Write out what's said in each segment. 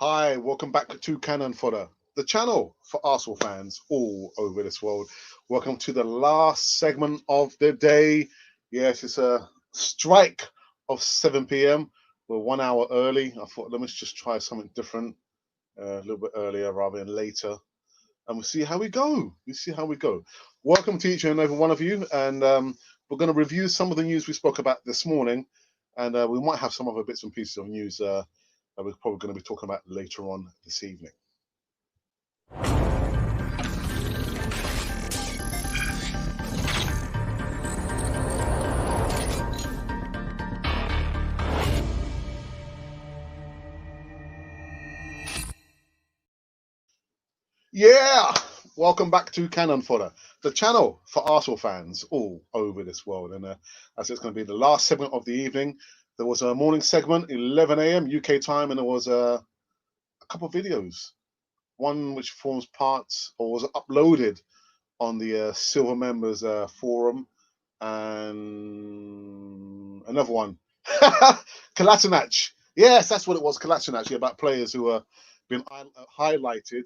Hi, welcome back to Cannon Fodder, the channel for Arsenal fans all over this world. Welcome to the last segment of the day. Yes, it's a strike of 7 p.m. We're 1 hour early. I thought, let me just try something different a little bit earlier rather than later. And we'll see how we go. Welcome to each and every one of you. And we're going to review some of the news we spoke about this morning. And we might have some other bits and pieces of news that we're probably going to be talking about later on this evening. Yeah, welcome back to Cannon Fodder, the channel for Arsenal fans all over this world. And as it's going to be the last segment of the evening, there was a morning segment, 11 a.m. UK time, and there was a couple of videos. One which forms parts or was uploaded on the Silver Members forum, and another one, Kolasinac. Yes, that's what it was, Kolasinac, about players who are been highlighted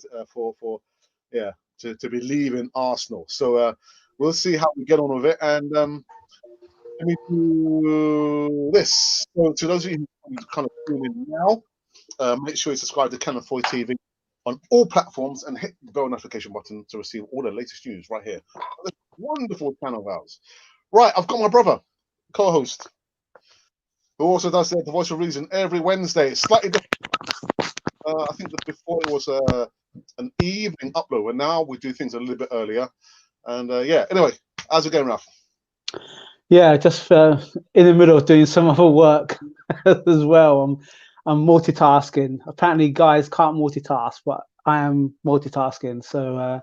to be leaving Arsenal. So we'll see how we get on with it. And let me do this. So to those of you who kind of tune in now, make sure you subscribe to Cannon Foy TV on all platforms and hit the bell notification button to receive all the latest news right here. This wonderful channel of ours. Right, I've got my brother, co-host, who also does the Voice of Reason every Wednesday. Slightly different. I think that before it was an evening upload, and now we do things a little bit earlier. And anyway, how's it going, Ralph? Yeah, just in the middle of doing some other work as well. I'm multitasking. Apparently, guys can't multitask, but I am multitasking. So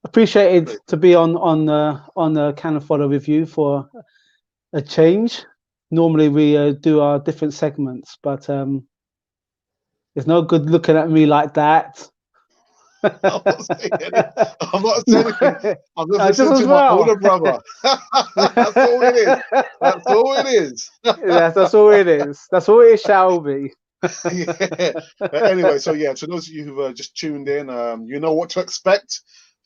appreciated to be on the Cannon Fodder with you for a change. Normally we do our different segments, but it's no good looking at me like that. I'm not saying anything. I'm just listening to my older brother. That's all it is. That's all it is. That's all it is. That's all it shall be. Yeah. Anyway, so to those of you who've just tuned in, you know what to expect.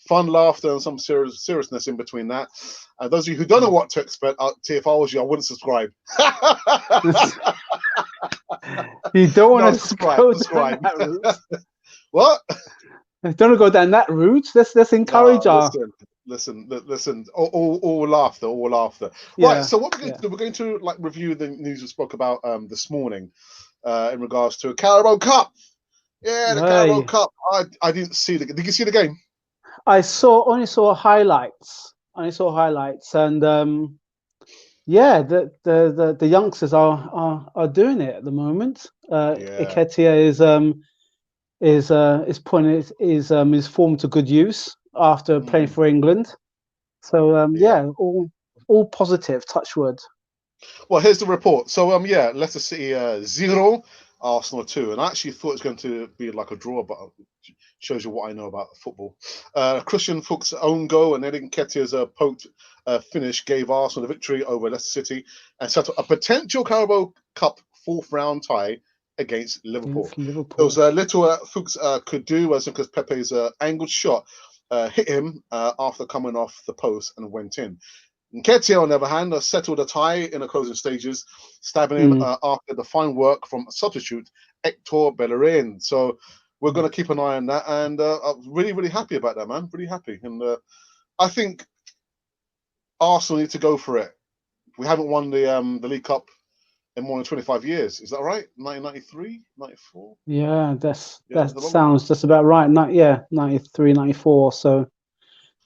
Fun laughter and some seriousness in between that. Those of you who don't know what to expect, if I was you, I wouldn't subscribe. You don't want to subscribe. What? Don't go down that route. Let's encourage our. Listen. All laughter. Yeah. Right. So what we're going to do? We're going to review the news we spoke about this morning in regards to Carabao Cup. Yeah, the Carabao Cup. I didn't see the. Did you see the game? I only saw highlights, and the youngsters are doing it at the moment. Nketiah is putting his form to good use after playing for England. So all positive. Touch wood. Well, here's the report. So Leicester City 0, Arsenal 2, and I actually thought it was going to be like a draw, but it shows you what I know about football. Christian Fuchs' own goal and Eddie Nketiah's poked finish gave Arsenal the victory over Leicester City and set up a potential Carabao Cup fourth round tie against Liverpool. There was little Fuchs could do because Pepe's angled shot hit him after coming off the post and went in. Nketiah, on the other hand, settled a tie in the closing stages, stabbing him after the fine work from substitute Hector Bellerin. So we're going to keep an eye on that, and I'm really, really happy about that, man. Really happy. And I think Arsenal need to go for it. We haven't won the League Cup in more than 25 years. Is that right? 1993, 94? Yeah, that sounds just about right. 93, 94. So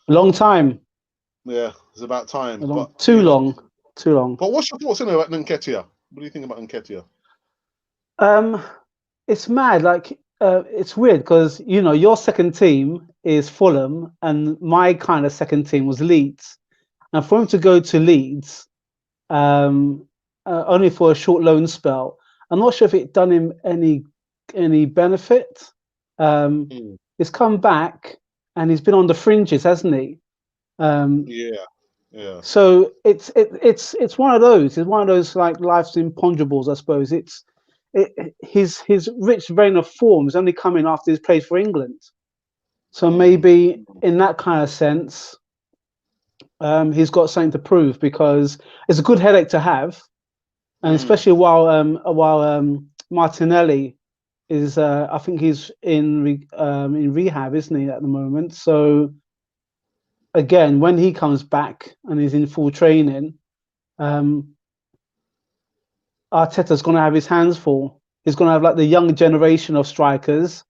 a long time. Yeah, it's about time. Too long. But what's your thoughts about Nketiah? What do you think about Nketiah? It's mad. It's weird because your second team is Fulham, and my kind of second team was Leeds. And for him to go to Leeds, only for a short loan spell, I'm not sure if it done him any benefit. He's come back and he's been on the fringes, hasn't he? Yeah. So it's one of those. It's one of those like life's imponderables, I suppose. It's his rich vein of form is only coming after he's played for England. So Mm. maybe in that kind of sense, he's got something to prove, because it's a good headache to have, and especially while Martinelli is, I think he's in rehab, isn't he, at the moment? So again, when he comes back and he's in full training, Arteta's going to have his hands full. He's going to have like the young generation of strikers,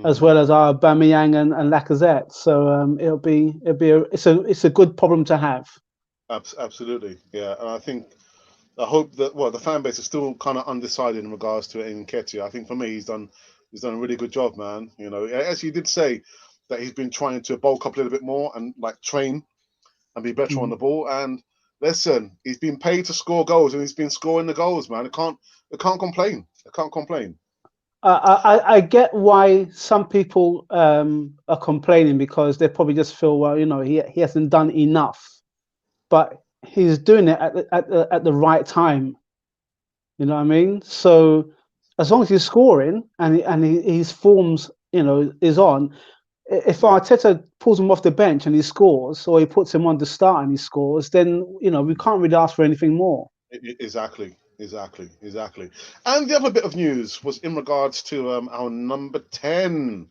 as well as our Aubameyang and Lacazette. So it's a good problem to have. Absolutely, yeah. And I hope that the fan base is still kind of undecided in regards to Nketiah. I think for me, he's done a really good job, man. You know, as he did say that he's been trying to bulk up a little bit more and like train and be better on the ball. And listen, he's been paid to score goals and he's been scoring the goals, man. I can't complain. I can't complain. I get why some people are complaining, because they probably just feel, well, you know, he hasn't done enough, but he's doing it at the right time. You know what I mean? So as long as he's scoring and his forms, you know, is on. If Arteta pulls him off the bench and he scores, or he puts him on the start and he scores, then, you know, we can't really ask for anything more. Exactly. And the other bit of news was in regards to our number 10.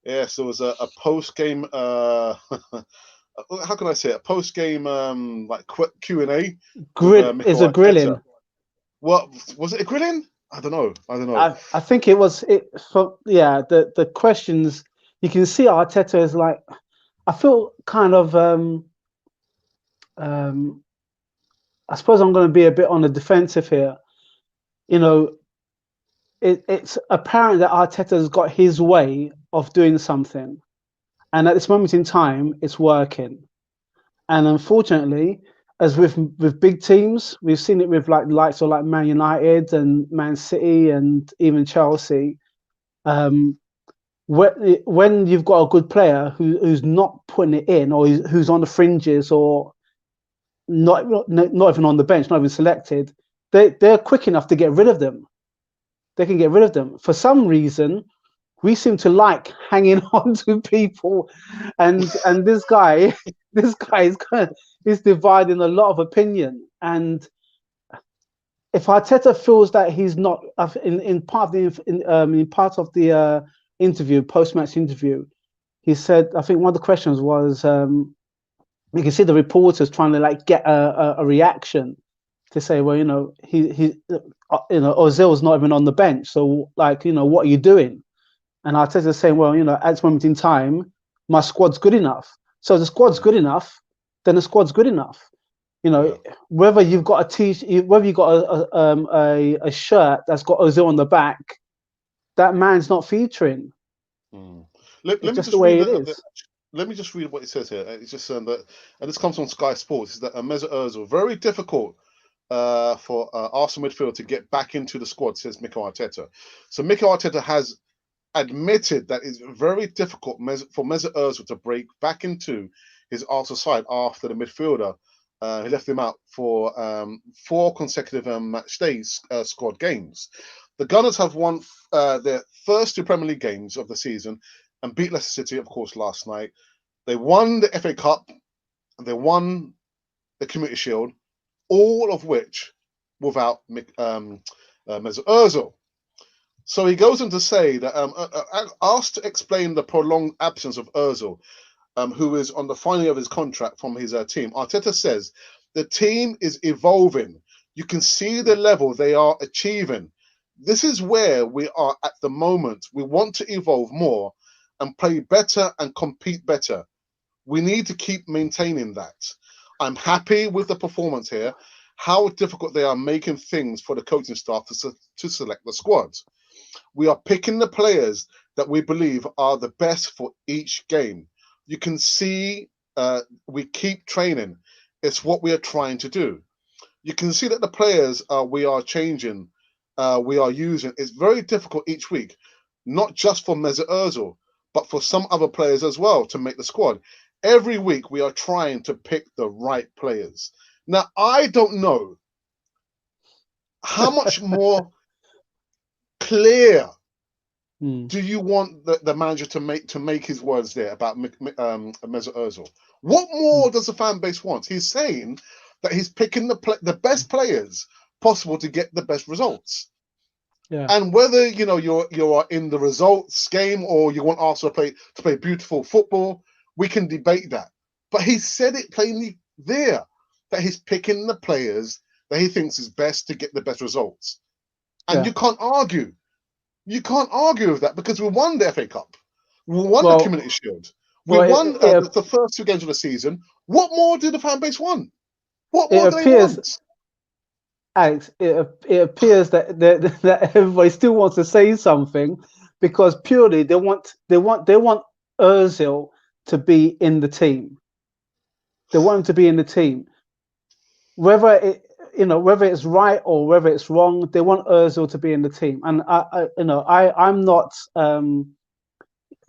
Yes, there was a post game. How can I say it? A post game like Q&A with Is Mikel a Arteta. grilling. What was it? A grilling? I don't know. I think it was it. For, yeah, the questions, you can see Arteta is like, I feel kind of I suppose I'm going to be a bit on the defensive here. You know, it's apparent that Arteta's got his way of doing something, and at this moment in time, it's working. And unfortunately, as with big teams, we've seen it with like the likes of like Man United and Man City and even Chelsea. Um, when you've got a good player who's not putting it in, or who's on the fringes, or not even on the bench, not even selected, they're quick enough to get rid of them. They can get rid of them. For some reason, we seem to like hanging on to people, and this guy is dividing a lot of opinion. And if Arteta feels that he's not in part of the interview, post-match interview, he said, I think one of the questions was, you can see the reporters trying to like get a reaction to say, well, you know, Ozil's not even on the bench, so like, you know, what are you doing? And Arteta's saying, well, you know, at this moment in time, my squad's good enough. So the squad's good enough, then the squad's good enough. You know, whether you've got whether you've got a shirt that's got Ozil on the back, that man's not featuring. Let me just the just way read it is. let me just read what it says here. It's just saying that, and this comes from Sky Sports, is that Mesut Ozil, very difficult for Arsenal midfield to get back into the squad, says Mikel Arteta. So Mikel Arteta has admitted that it's very difficult for Mesut Ozil to break back into his Arsenal side after the midfielder. He left him out for 4 consecutive match days squad games. The Gunners have won their first 2 Premier League games of the season and beat Leicester City, of course, last night. They won the FA Cup, they won the Community Shield, all of which without Mesut Ozil. So he goes on to say that, asked to explain the prolonged absence of Ozil, who is on the final of his contract from his team, Arteta says, the team is evolving. You can see the level they are achieving. This is where we are at the moment. We want to evolve more and play better and compete better. We need to keep maintaining that. I'm happy with the performance here, how difficult they are making things for the coaching staff to select the squad. We are picking the players that we believe are the best for each game. You can see we keep training. It's what we are trying to do. You can see that the players we are changing, we are using. It's very difficult each week, not just for Mesut Ozil, but for some other players as well to make the squad. Every week we are trying to pick the right players. Now, I don't know how much more clear. Mm. Do you want the manager to make his words there about Mesut Ozil? What more does the fan base want? He's saying that he's picking the best players possible to get the best results. Yeah. And whether you are in the results game or you want Arsenal to play beautiful football, we can debate that. But he said it plainly there that he's picking the players that he thinks is best to get the best results. And you can't argue. You can't argue with that because we won the FA Cup. We won the Community Shield. We won the first 2 games of the season. What more did the fan base want? What more do they want? Alex, it appears that everybody still wants to say something because purely they want Ozil to be in the team. They want him to be in the team. Whether it's right or whether it's wrong, they want Ozil to be in the team. And I'm not.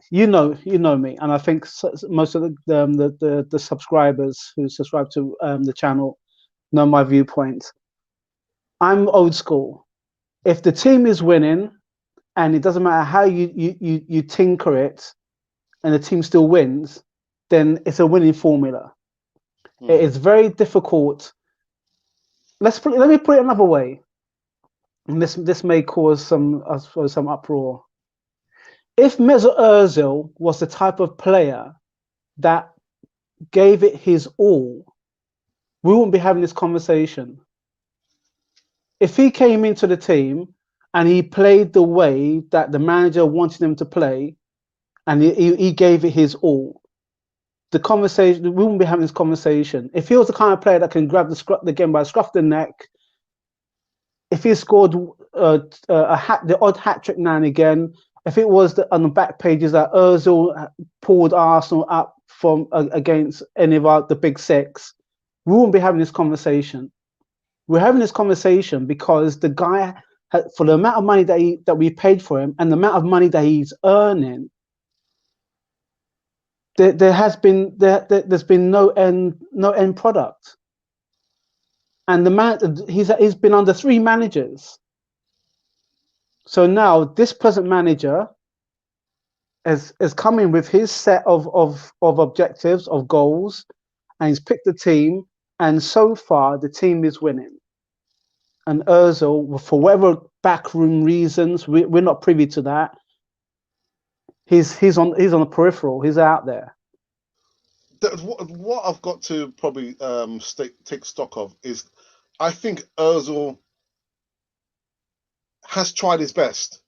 You know me, and I think most of the subscribers who subscribe to the channel know my viewpoint. I'm old school. If the team is winning, and it doesn't matter how you tinker it, and the team still wins, then it's a winning formula. It is very difficult. Let me put it another way, and this may cause some uproar. If Mesut Ozil was the type of player that gave it his all, we wouldn't be having this conversation. If he came into the team and he played the way that the manager wanted him to play, and he gave it his all, the conversation, we wouldn't be having this conversation. If he was the kind of player that can grab the game by the scruff of the neck, if he scored the odd hat trick now and again, if it was on the back pages that Ozil pulled Arsenal up from against any of the big six, we wouldn't be having this conversation. We're having this conversation because the guy, for the amount of money that we paid for him and the amount of money that he's earning, there's been no end product. And the man, he's been under 3 managers. So now this present manager is coming with his set of objectives, of goals, and he's picked the team. And so far, the team is winning. And Ozil, for whatever backroom reasons, we're not privy to that. He's on the peripheral. He's out there. What I've got to probably take stock of is, I think Ozil has tried his best.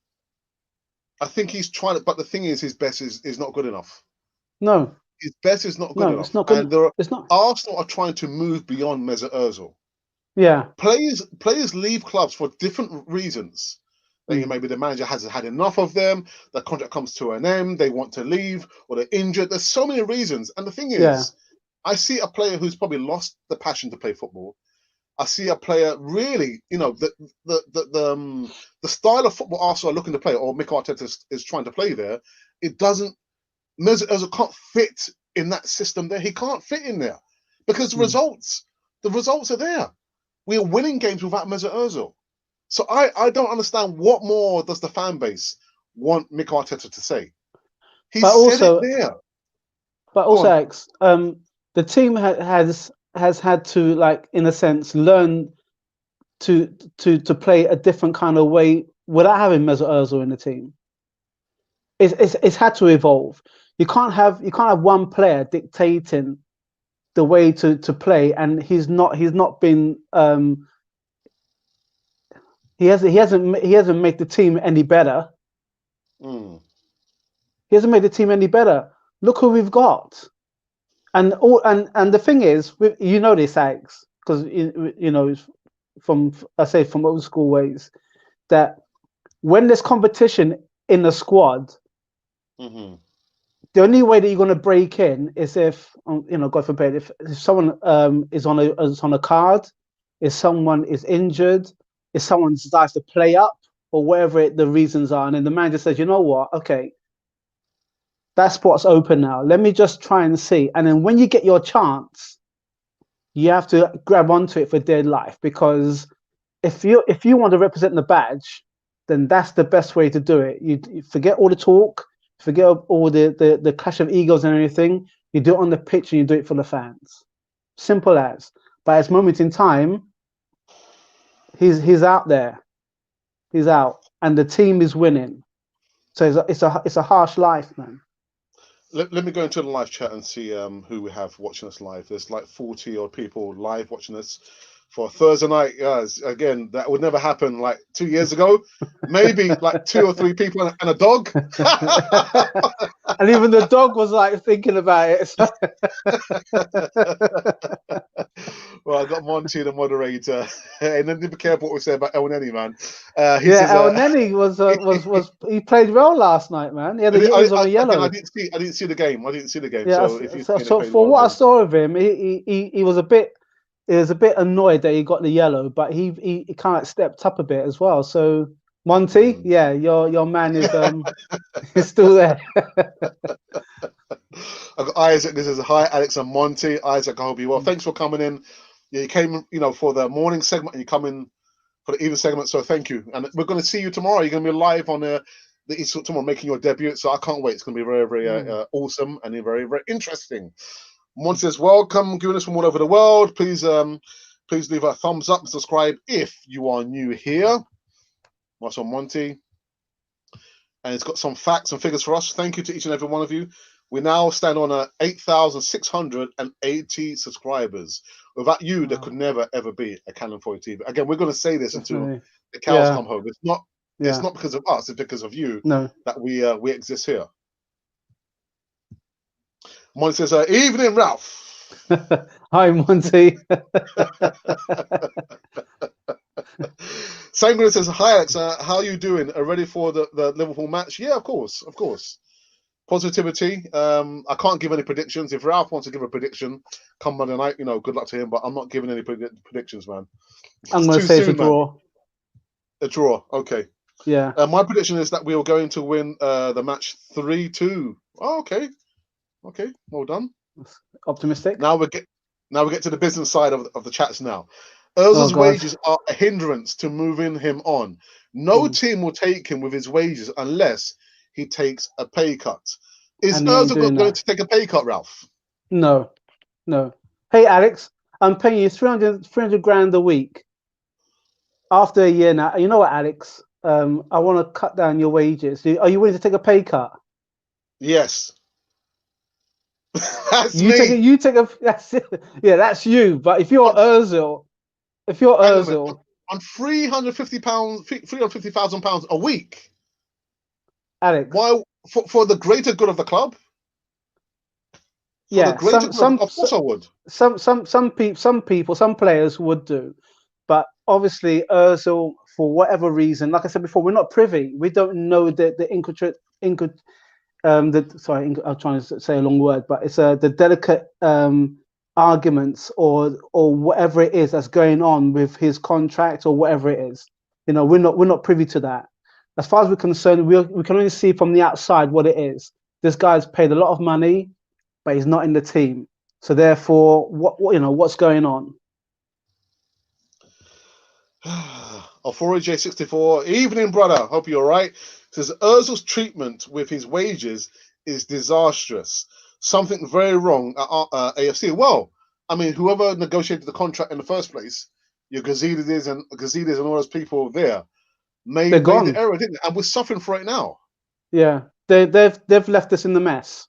I think he's tried it, but the thing is, his best is not good enough. No, his best is not good enough. It's not good. And it's not. Arsenal are trying to move beyond Mesut Ozil. Yeah, players leave clubs for different reasons. Maybe the manager hasn't had enough of them. The contract comes to an end. They want to leave, or they're injured. There's so many reasons. And the thing is, I see a player who's probably lost the passion to play football. I see a player really, the style of football Arsenal are looking to play, or Mikel Arteta is trying to play there. It doesn't. Mesut Ozil can't fit in that system there. He can't fit in there because the results are there. We are winning games without Mesut Ozil. So I don't understand what more does the fan base want Mikel Arteta to say. He said it there. But also, Alex, the team has had to, like, in a sense, learn to play a different kind of way without having Mesut Ozil in the team. It's had to evolve. You can't have one player dictating the way to play, and he's not been he hasn't made the team any better. He hasn't made the team any better. Look who we've got, and the thing is, this, Alex, because from old school ways, that when there's competition in the squad, the only way that you're going to break in is if, God forbid, if someone is on a card, if someone is injured, if someone decides to play up, or whatever the reasons are, and then the manager says, you know what, okay, that spot's open now. Let me just try and see. And then when you get your chance, you have to grab onto it for dear life, because if you want to represent the badge, then that's the best way to do it. You forget all the talk, forget all the clash of egos and everything. You do it on the pitch and you do it for the fans. Simple as. But at this moment in time, he's out there. He's out, and the team is winning. So it's a harsh life, man. Let me go into the live chat and see who we have watching us live. There's like 40 odd people live watching us for Thursday night. Again, that would never happen like 2 years ago. Maybe like 2 or 3 people and a dog. And even the dog was like thinking about it. Well, I got Monty, the moderator, and then be careful what we say about El Neni, man. El Neni was he played well last night, man. He was on a yellow. I didn't see the game. Yeah, so for what I saw of him, he was a bit annoyed that he got the yellow, but he kind of stepped up a bit as well. So Monty, yeah, your man is is still there. I've got Isaac. This is hi Alex and Monty. Isaac, I hope you well. Thanks for coming in. Yeah, you came, for the morning segment, and you come in for the evening segment. So thank you. And we're going to see you tomorrow. You're going to be live on the East tomorrow, making your debut. So I can't wait. It's going to be very, very awesome and very, very interesting. Monty says, welcome, viewers from all over the world. Please leave a thumbs up and subscribe if you are new here. That's on Monty. And it's got some facts and figures for us. Thank you to each and every one of you. We now stand on 8,680 subscribers. Without you, there could never, ever be a Canon 40 TV. Again, we're going to say this until the cows come home. It's not because of us. It's because of you that we exist here. Monty says, evening, Ralph. Hi, Monty. Sangren says, hi, Alex. How are you doing? Ready for the Liverpool match? Yeah, of course. Positivity. I can't give any predictions. If Ralph wants to give a prediction, come Monday night, good luck to him. But I'm not giving any predictions, man. I'm going to say it's a draw. Man. A draw. Okay. Yeah. My prediction is that we are going to win the match 3-2. Oh, okay. Okay. Well done. Optimistic. Now we get to the business side of the chats now. Ozil's wages are a hindrance to moving him on. No team will take him with his wages unless he takes a pay cut. Is Ozil going to take a pay cut, Ralph? No. Hey, Alex, I'm paying you 300 grand a week. After a year now, you know what, Alex? I want to cut down your wages. Are you willing to take a pay cut? Yes. That's me. That's you. But if you're Ozil, on £350,000 a week, Alex, why for the greater good of the club? Of course I would. Some players would do, but obviously Ozil, for whatever reason, like I said before, we're not privy. We don't know I'm trying to say a long word, but it's the delicate arguments or whatever it is that's going on with his contract or whatever it is. We're not privy to that. As far as we're concerned, we can only see from the outside what it is. This guy's paid a lot of money, but he's not in the team. So therefore, what's going on? J64, evening, brother. Hope you're all right. Says Ozil's treatment with his wages is disastrous. Something very wrong at AFC. Well, I mean, whoever negotiated the contract in the first place, your Gazidis and all those people there, made the error, didn't they? And we're suffering for it now. Yeah, they've left us in the mess.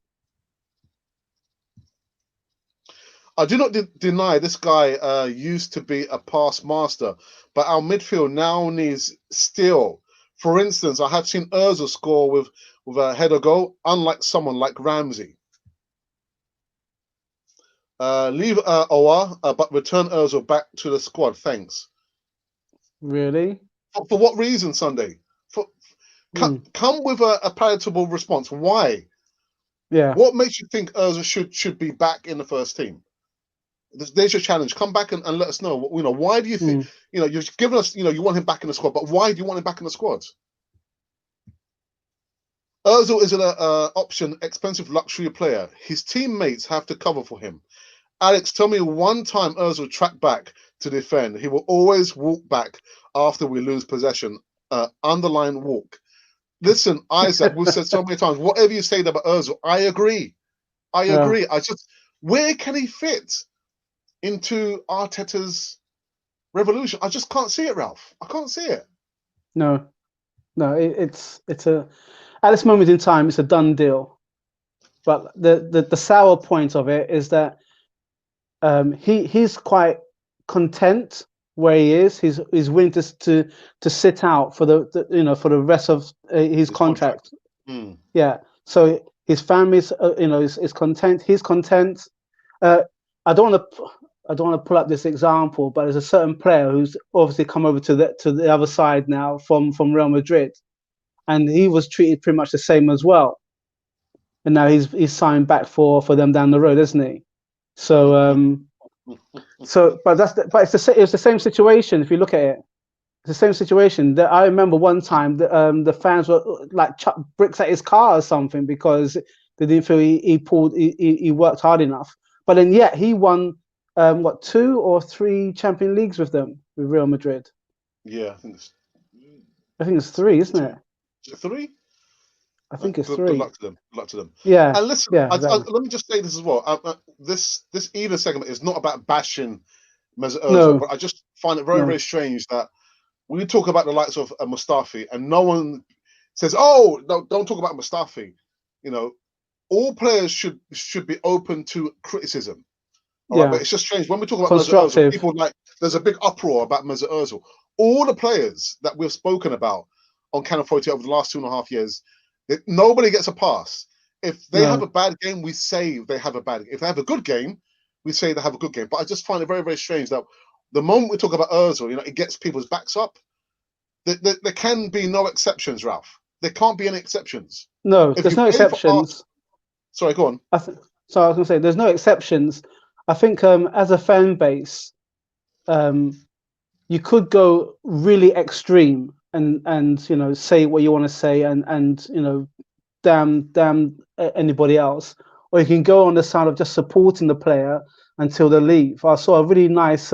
I do not deny this guy used to be a pass master, but our midfield now needs steel. For instance, I have seen Ozil score with a header goal, unlike someone like Ramsey. Leave Owa, but return Ozil back to the squad. Thanks. Really? For what reason, Sunday? Come with a palatable response. Why? Yeah. What makes you think Ozil should be back in the first team? There's your challenge. Come back and let us know. Why do you think? You've given us. You want him back in the squad, but why do you want him back in the squad? Ozil is an option, expensive luxury player. His teammates have to cover for him. Alex, tell me one time Ozil tracked back to defend. He will always walk back after we lose possession. underline walk. Listen, Isaac, we've said so many times, whatever you say about Ozil, I agree. I agree. Where can he fit into Arteta's revolution? I just can't see it, Ralph. I can't see it. No, it's at this moment in time, it's a done deal. But the sour point of it is that he's quite content where he is. He's willing to sit out for the for the rest of his contract. Yeah. So his family's is content. He's content. I don't want to pull up this example, but there's a certain player who's obviously come over to the other side now from Real Madrid, and he was treated pretty much the same as well. And now he's signed back for them down the road, isn't he? So but it's the same situation if you look at it. It's the same situation. That I remember one time the fans were like chuck bricks at his car or something because they didn't feel he worked hard enough. But then yet he won 2 or 3 Champions Leagues with them with Real Madrid. Yeah, I think it's 3, isn't it? 3. I think it's 3. Good luck to them. Good luck to them. Yeah. And listen, exactly. let me just say this as well. This either segment is not about bashing Mesut Ozil, but I just find it very, very strange that when you talk about the likes of Mustafi and no one says, "Oh, no, don't talk about Mustafi." You know, all players should be open to criticism. All right, but it's just strange when we talk about Mesut Ozil. People there's a big uproar about Mesut Ozil. All the players that we've spoken about on Canal 40 over the last 2.5 years, nobody gets a pass. If they have a bad game, we say they have a bad game. If they have a good game, we say they have a good game. But I just find it very, very strange that the moment we talk about Ozil, it gets people's backs up. There can be no exceptions, Ralph. There can't be any exceptions. No, there's no exceptions. Sorry, go on. So I was going to say, there's no exceptions. I think as a fan base, you could go really extreme and say what you want to say and damn anybody else, or you can go on the side of just supporting the player until they leave. I saw a really nice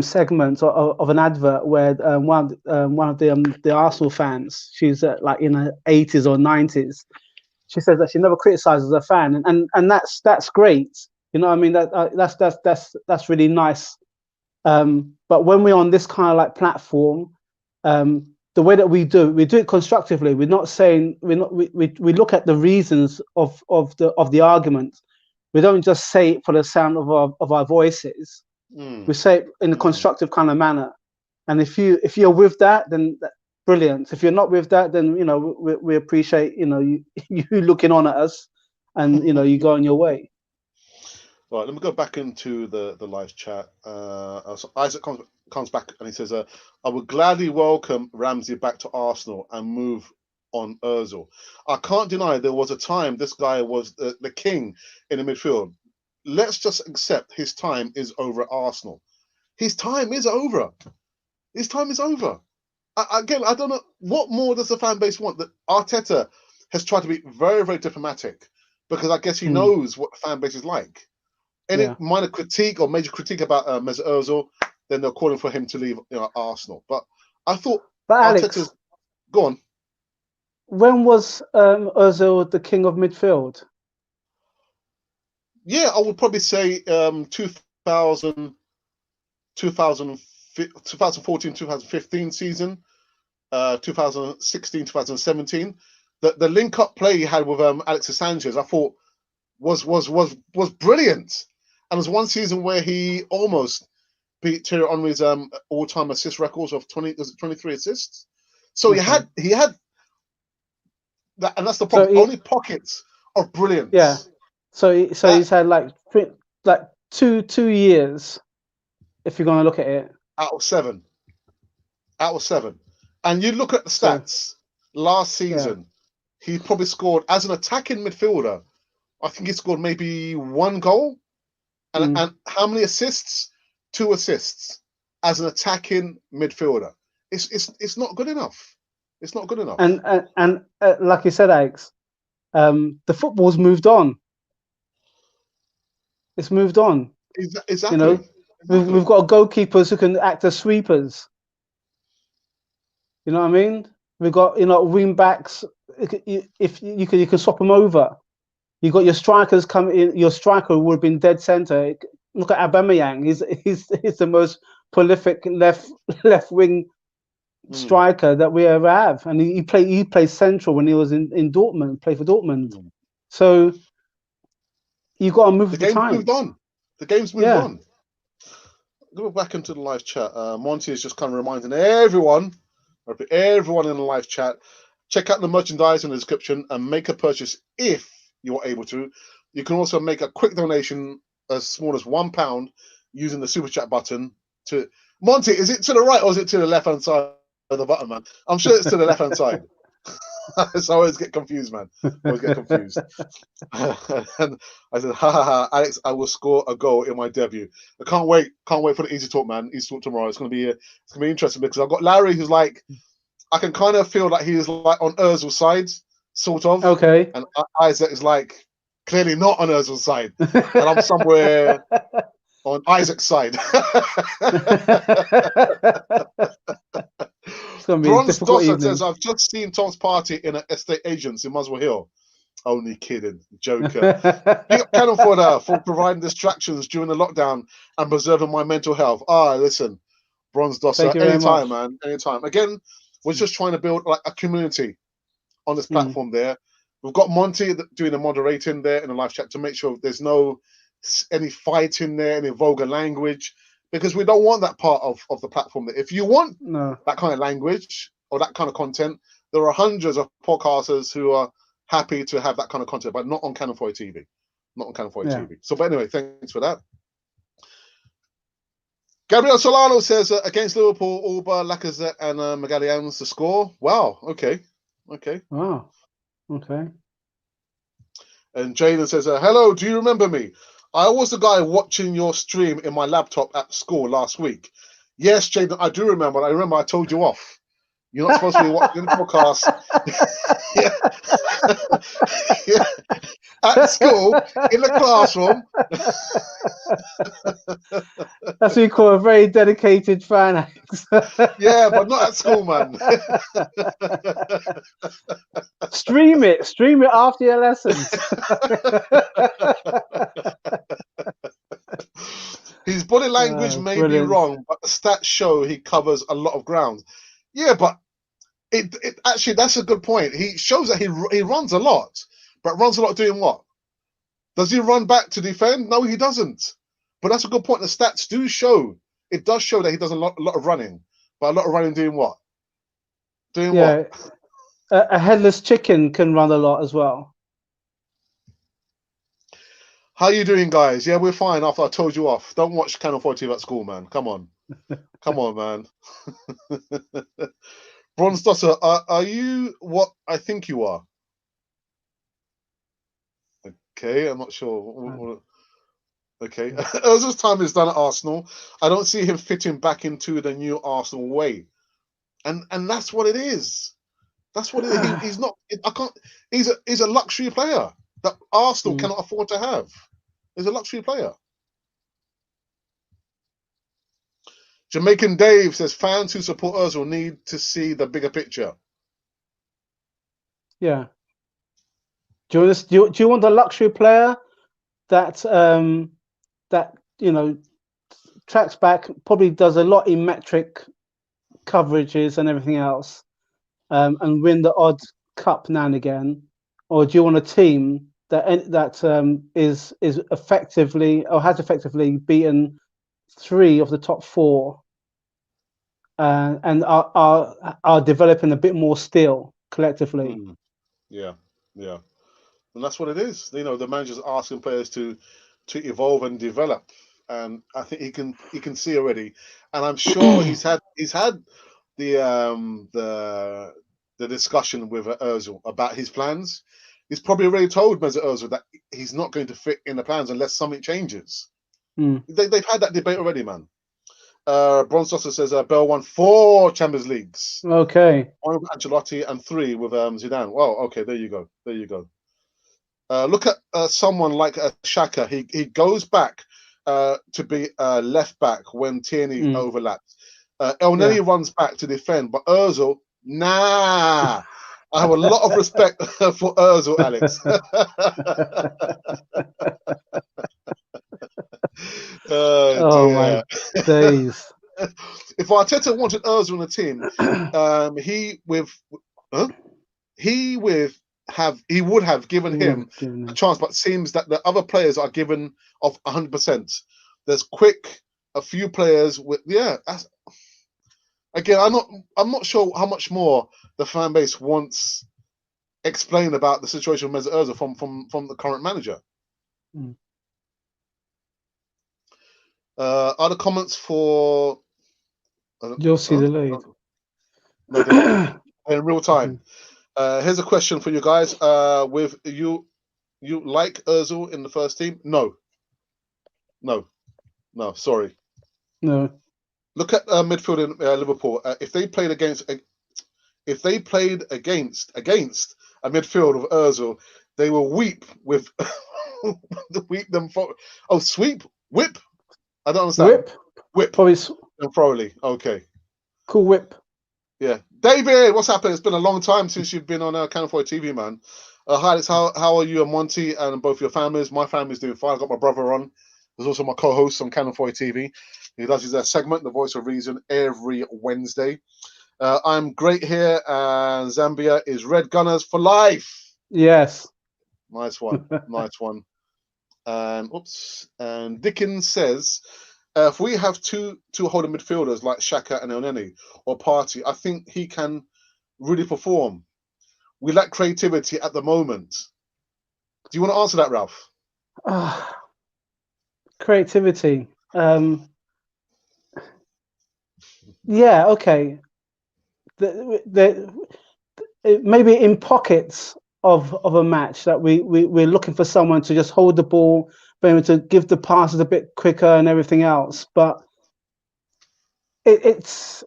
segment of an advert where one of the Arsenal fans, she's like in her 80s or 90s, she says that she never criticizes a fan, and that's great. You know what I mean? That's really nice. But when we're on this kind of like platform, the way that we do it constructively. We're not saying we look at the reasons of the argument. We don't just say it for the sound of our voices. We say it in a constructive kind of manner. And if you're with that, then brilliant. If you're not with that, then we appreciate you looking on at us, and you go on your way. Right, let me go back into the live chat. So Isaac comes back and he says, I would gladly welcome Ramsey back to Arsenal and move on Ozil. I can't deny there was a time this guy was the king in the midfield. Let's just accept his time is over at Arsenal. His time is over. His time is over. Again, I don't know, what more does the fan base want? That Arteta has tried to be very, very diplomatic because I guess he knows what the fan base is like. Any minor critique or major critique about Mesut Ozil, then they're calling for him to leave Arsenal. But I thought Arteta's... Go on. When was Ozil the king of midfield? Yeah, I would probably say 2014, 2015 season, 2016, 2017. The link-up play he had with Alexis Sanchez, I thought was brilliant. And there's one season where he almost beat Thierry Henry's all-time assist records of 23 assists. So he had that, and that's the problem. Only pockets of brilliance. Yeah. So he's had like 2 years, if you're going to look at it. Out of 7. And you look at the stats last season, he probably scored as an attacking midfielder. I think he scored maybe 1 goal. And how many assists? 2 assists as an attacking midfielder. It's not good enough. It's not good enough. And like you said, Alex, the football's moved on. It's moved on. Exactly. We've got goalkeepers who can act as sweepers. You know what I mean? We've got wing backs. If you can swap them over. You got your strikers come in. Your striker would have been dead center. Look at Aubameyang. He's the most prolific left wing striker that we ever have, and he played central when he was in Dortmund. Played for Dortmund. So you got to move the times. Moved on. The game's moved on. Go back into the live chat. Monty is just kind of reminding everyone in the live chat, check out the merchandise in the description and make a purchase if you're able to. You can also make a quick donation as small as £1 using the super chat button. To Monty, is it to the right or is it to the left hand side of the button, man? I'm sure it's to the left hand side. So I always get confused, man. And I said, ha, Alex, I will score a goal in my debut. I can't wait for the Easy Talk, man. Easy Talk tomorrow. It's gonna be interesting because I've got Larry, who's like, I can kind of feel like he's like on Ozil's side, sort of. Okay. And Isaac is like clearly not on Ozil's side, and I'm somewhere on Isaac's side. Bronze Dosser says, I've just seen Tom's party in an estate agents in Muswell Hill. Only kidding, joker. Big up Canon for providing distractions during the lockdown and preserving my mental health. Listen, Bronze Dosser, anytime, man, anytime. Again, we're just trying to build like a community on this platform there. We've got Monty doing the moderating there in the live chat to make sure there's any fighting there, any vulgar language, because we don't want that part of the platform there. If you want that kind of language or that kind of content, there are hundreds of podcasters who are happy to have that kind of content, but not on Canon 40 TV. Not on Canon 40 TV. So, but anyway, thanks for that. Gabriel Solano says, against Liverpool, Alba, Lacazette, and Magalhães to score. Wow, okay. Wow, okay. And Jaden says, hello, do you remember me? I was the guy watching your stream in my laptop at school last week. Yes, Jaden, I do remember. I told you off. You're not supposed to be watching the podcast. Yeah. At school, in the classroom. That's what you call a very dedicated fan. Yeah, but not at school, man. Stream it after your lessons. His body language may be wrong, but the stats show he covers a lot of ground. Yeah, but it actually, that's a good point. He shows that he runs a lot, but runs a lot doing what? Does he run back to defend? No, he doesn't. But that's a good point. The stats do show. It does show that he does a lot of running, but a lot of running doing what? Doing what? A headless chicken can run a lot as well. How you doing, guys? Yeah, we're fine after I told you off. Don't watch Channel 40 at school, man. Come on. Come on, man. Bronze Dosser, are you what I think you are? Okay, I'm not sure. Okay. Ozil's time is done at Arsenal. I don't see him fitting back into the new Arsenal way. And that's what it is. That's what it is. He's not. He's a luxury player that Arsenal cannot afford to have. He's a luxury player. Jamaican Dave says fans who support Ozil need to see the bigger picture. Yeah. Do you want a luxury player that tracks back, probably does a lot in metric coverages and everything else, and win the odd cup now and again, or do you want a team that is effectively or has effectively beaten 3 of the top 4, and are developing a bit more still collectively? Yeah. And that's what it is. You know, the manager's asking players to evolve and develop, and I think he can see already. And I'm sure he's had the discussion with Ozil about his plans. He's probably already told Mesut Ozil that he's not going to fit in the plans unless something changes. They've had that debate already, man. Bronze Dosser says Bell won 4 Champions Leagues. Okay. 1 with Ancelotti and 3 with Zidane. Well, okay, there you go. Look at someone like Xhaka. He goes back to be left back when Tierney overlaps. El Neni runs back to defend, but Ozil Nah. I have a lot of respect for Ozil, Alex. Oh my dear. days. If Arteta wanted Ozil in the team, he would have given him a chance, but it seems that the other players are given of 100%. There's a few players with again, I'm not sure how much more the fan base wants explained about the situation with Mesut Ozil from the current manager. Other comments for You'll see the lead. No, they're not in real time. Here's a question for you guys. With you like Ozil in the first team? No. Sorry. No. Look at midfield in Liverpool. If they played against a midfield of Ozil, they will weep with whip. I don't understand. Whip. Probably. And Froley. Okay. Cool whip. Yeah, David, what's happened? It's been a long time since you've been on Canal 4 TV, man. Hi, how are you and Monty and both your families? My family's doing fine. I got my brother on. There's also my co-host on Canal 4 TV. He does his segment, The Voice of Reason, every Wednesday. I'm great here, and Zambia is Red Gunners for life. Yes. Nice one. Nice one. And Dickens says, if we have two holding midfielders like Xhaka and Elneny or Partey, I think he can really perform. We lack creativity at the moment. Do you want to answer that, Ralph? Creativity. Yeah, okay. Maybe in pockets of a match that we're looking for someone to just hold the ball, maybe to give the passes a bit quicker and everything else, but it's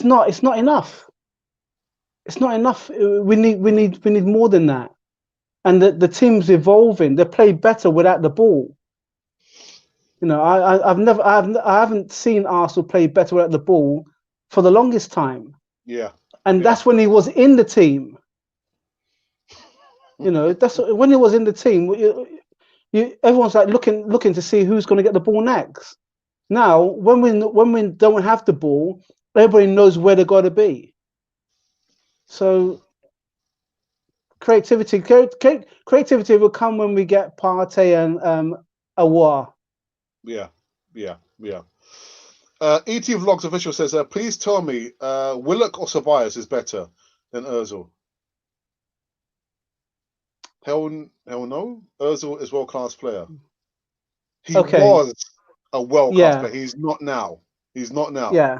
not enough. It's not enough. We need more than that. And the team's evolving. They play better without the ball. You know, I haven't seen Arsenal play better without the ball for the longest time. Yeah. And that's when he was in the team. You know, that's when he was in the team. Everyone's like looking to see who's going to get the ball next. Now, when we don't have the ball, everybody knows where they got to be. So creativity will come when we get Partey and Aouar. Yeah. ET Vlogs official says, please tell me, Willock or Ceballos is better than Ozil? Hell no. Ozil is world-class player. He was a world-class player. He's not now. Yeah.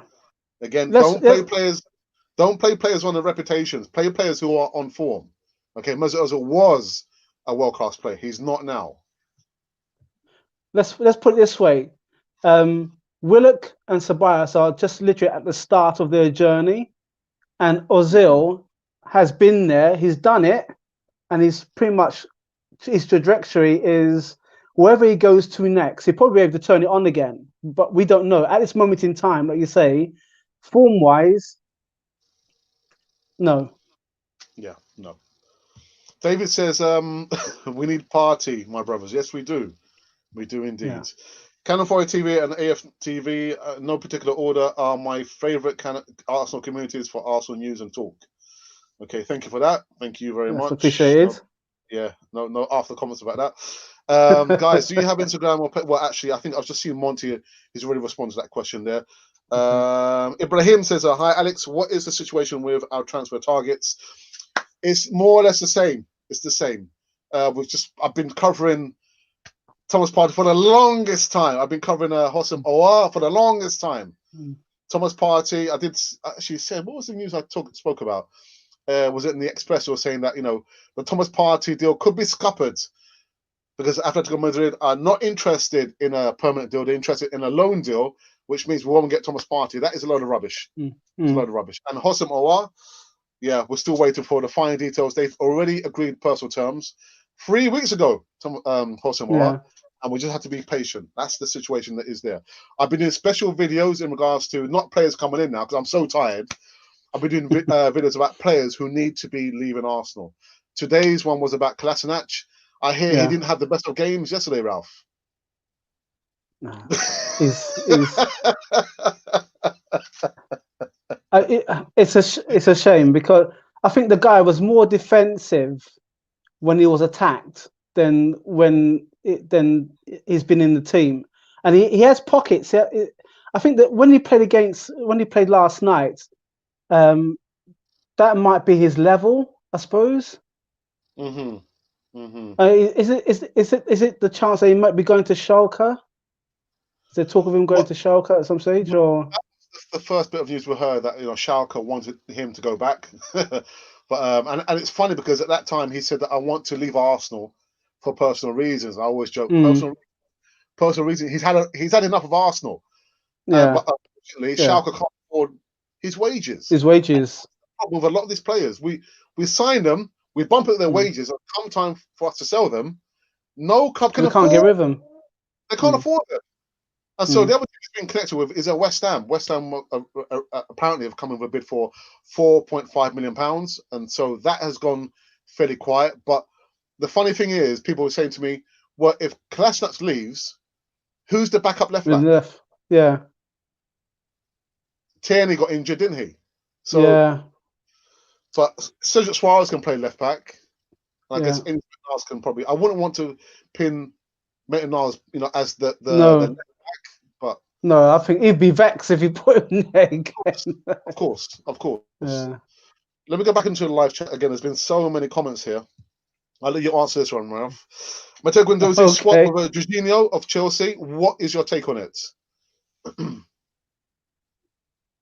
Again, don't play players on their reputations. Play players who are on form. Okay, Mesut Ozil was a world-class player. He's not now. Let's put it this way. Willock and Ceballos are just literally at the start of their journey, and Ozil has been there. He's done it, and he's pretty much his trajectory is wherever he goes to next. He'll probably be able to turn it on again, but we don't know at this moment in time. Like you say, form-wise, no. Yeah, no. David says, we need Partey, my brothers. Yes, we do. We do indeed. Yeah. Canal 4 TV and AFTV, no particular order, are my favourite Arsenal communities for Arsenal news and talk. Okay, thank you for that. Thank you very much. Appreciated. No after comments about that. Guys, do you have Instagram or... Well, actually, I think I've just seen Monty. He's already responded to that question there. Ibrahim says, hi, Alex. What is the situation with our transfer targets? It's more or less the same. It's the same. I've been covering Thomas Partey for the longest time. I've been covering Houssem Aouar for the longest time. Thomas Partey, I did actually say, what was the news I spoke about? Was it in the Express? Or saying that, the Thomas Partey deal could be scuppered because Atletico Madrid are not interested in a permanent deal. They're interested in a loan deal, which means we won't get Thomas Partey. That is a load of rubbish. It's a load of rubbish. And Houssem Aouar, we're still waiting for the fine details. They've already agreed personal terms 3 weeks ago, Houssem Aouar. and we just have to be patient. That's the situation that is there. I've been doing special videos in regards to not players coming in now because I'm so tired. I've been doing videos about players who need to be leaving Arsenal. Today's one was about Kolasinac. I hear he didn't have the best of games yesterday, Ralph. No. It's a shame because I think the guy was more defensive when he was attacked than than he's been in the team, and he has pockets. I think that when he played last night, that might be his level, I suppose. Is it the chance that he might be going to Schalke? Is there talk of him going to Schalke at some stage, or? That's the first bit of news we heard that Schalke wanted him to go back, but and it's funny because at that time he said that I want to leave Arsenal for personal reasons. I always joke personal reasons. He's had enough of Arsenal, but unfortunately Schalke can't afford his wages. His wages. With a lot of these players, we sign them, we bump up their wages, and come time for us to sell them, no club can afford. Can't get rid of them. They can't afford them. And so the other thing it's been connected with is West Ham. West Ham apparently have come with a bid for £4.5 million, and so that has gone fairly quiet. But the funny thing is, people were saying to me, "Well, if Kolasinac leaves, who's the backup left back?" Yeah. Tierney got injured, didn't he? So Cedric Suarez can play left back. And I guess Niles can probably. I wouldn't want to pin Maitland-Niles, as the left back, but no, I think he'd be vexed if you put him there again. Of course. Yeah. Let me go back into the live chat again. There's been so many comments here. I'll let you answer this one, Ralph. Matteo Guendouzi swap with Jorginho of Chelsea. What is your take on it?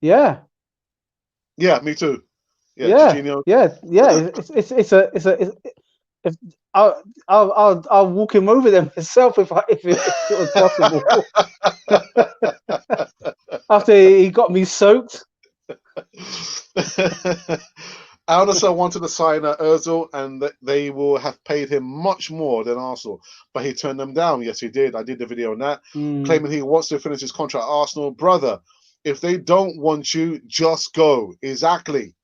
Yeah, me too. Jorginho. I'll walk him over there myself if it was possible. After he got me soaked. Al-Nassr wanted to sign Ozil, and they will have paid him much more than Arsenal, but he turned them down. Yes, he did. I did the video on that, claiming he wants to finish his contract at Arsenal. Brother, if they don't want you, just go. Exactly.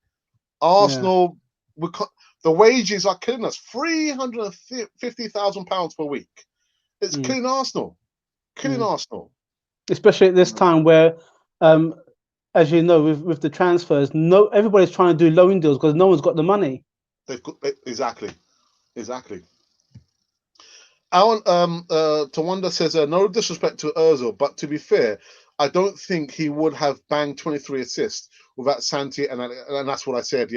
Arsenal, the wages are killing us. £350,000 per week. It's killing Arsenal. Arsenal. Especially at this time where, as you know, with the transfers, everybody's trying to do loan deals because no one's got the money. Exactly. Alan Tawanda says, no disrespect to Ozil, but to be fair, I don't think he would have banged 23 assists without Santi, and that's what I said,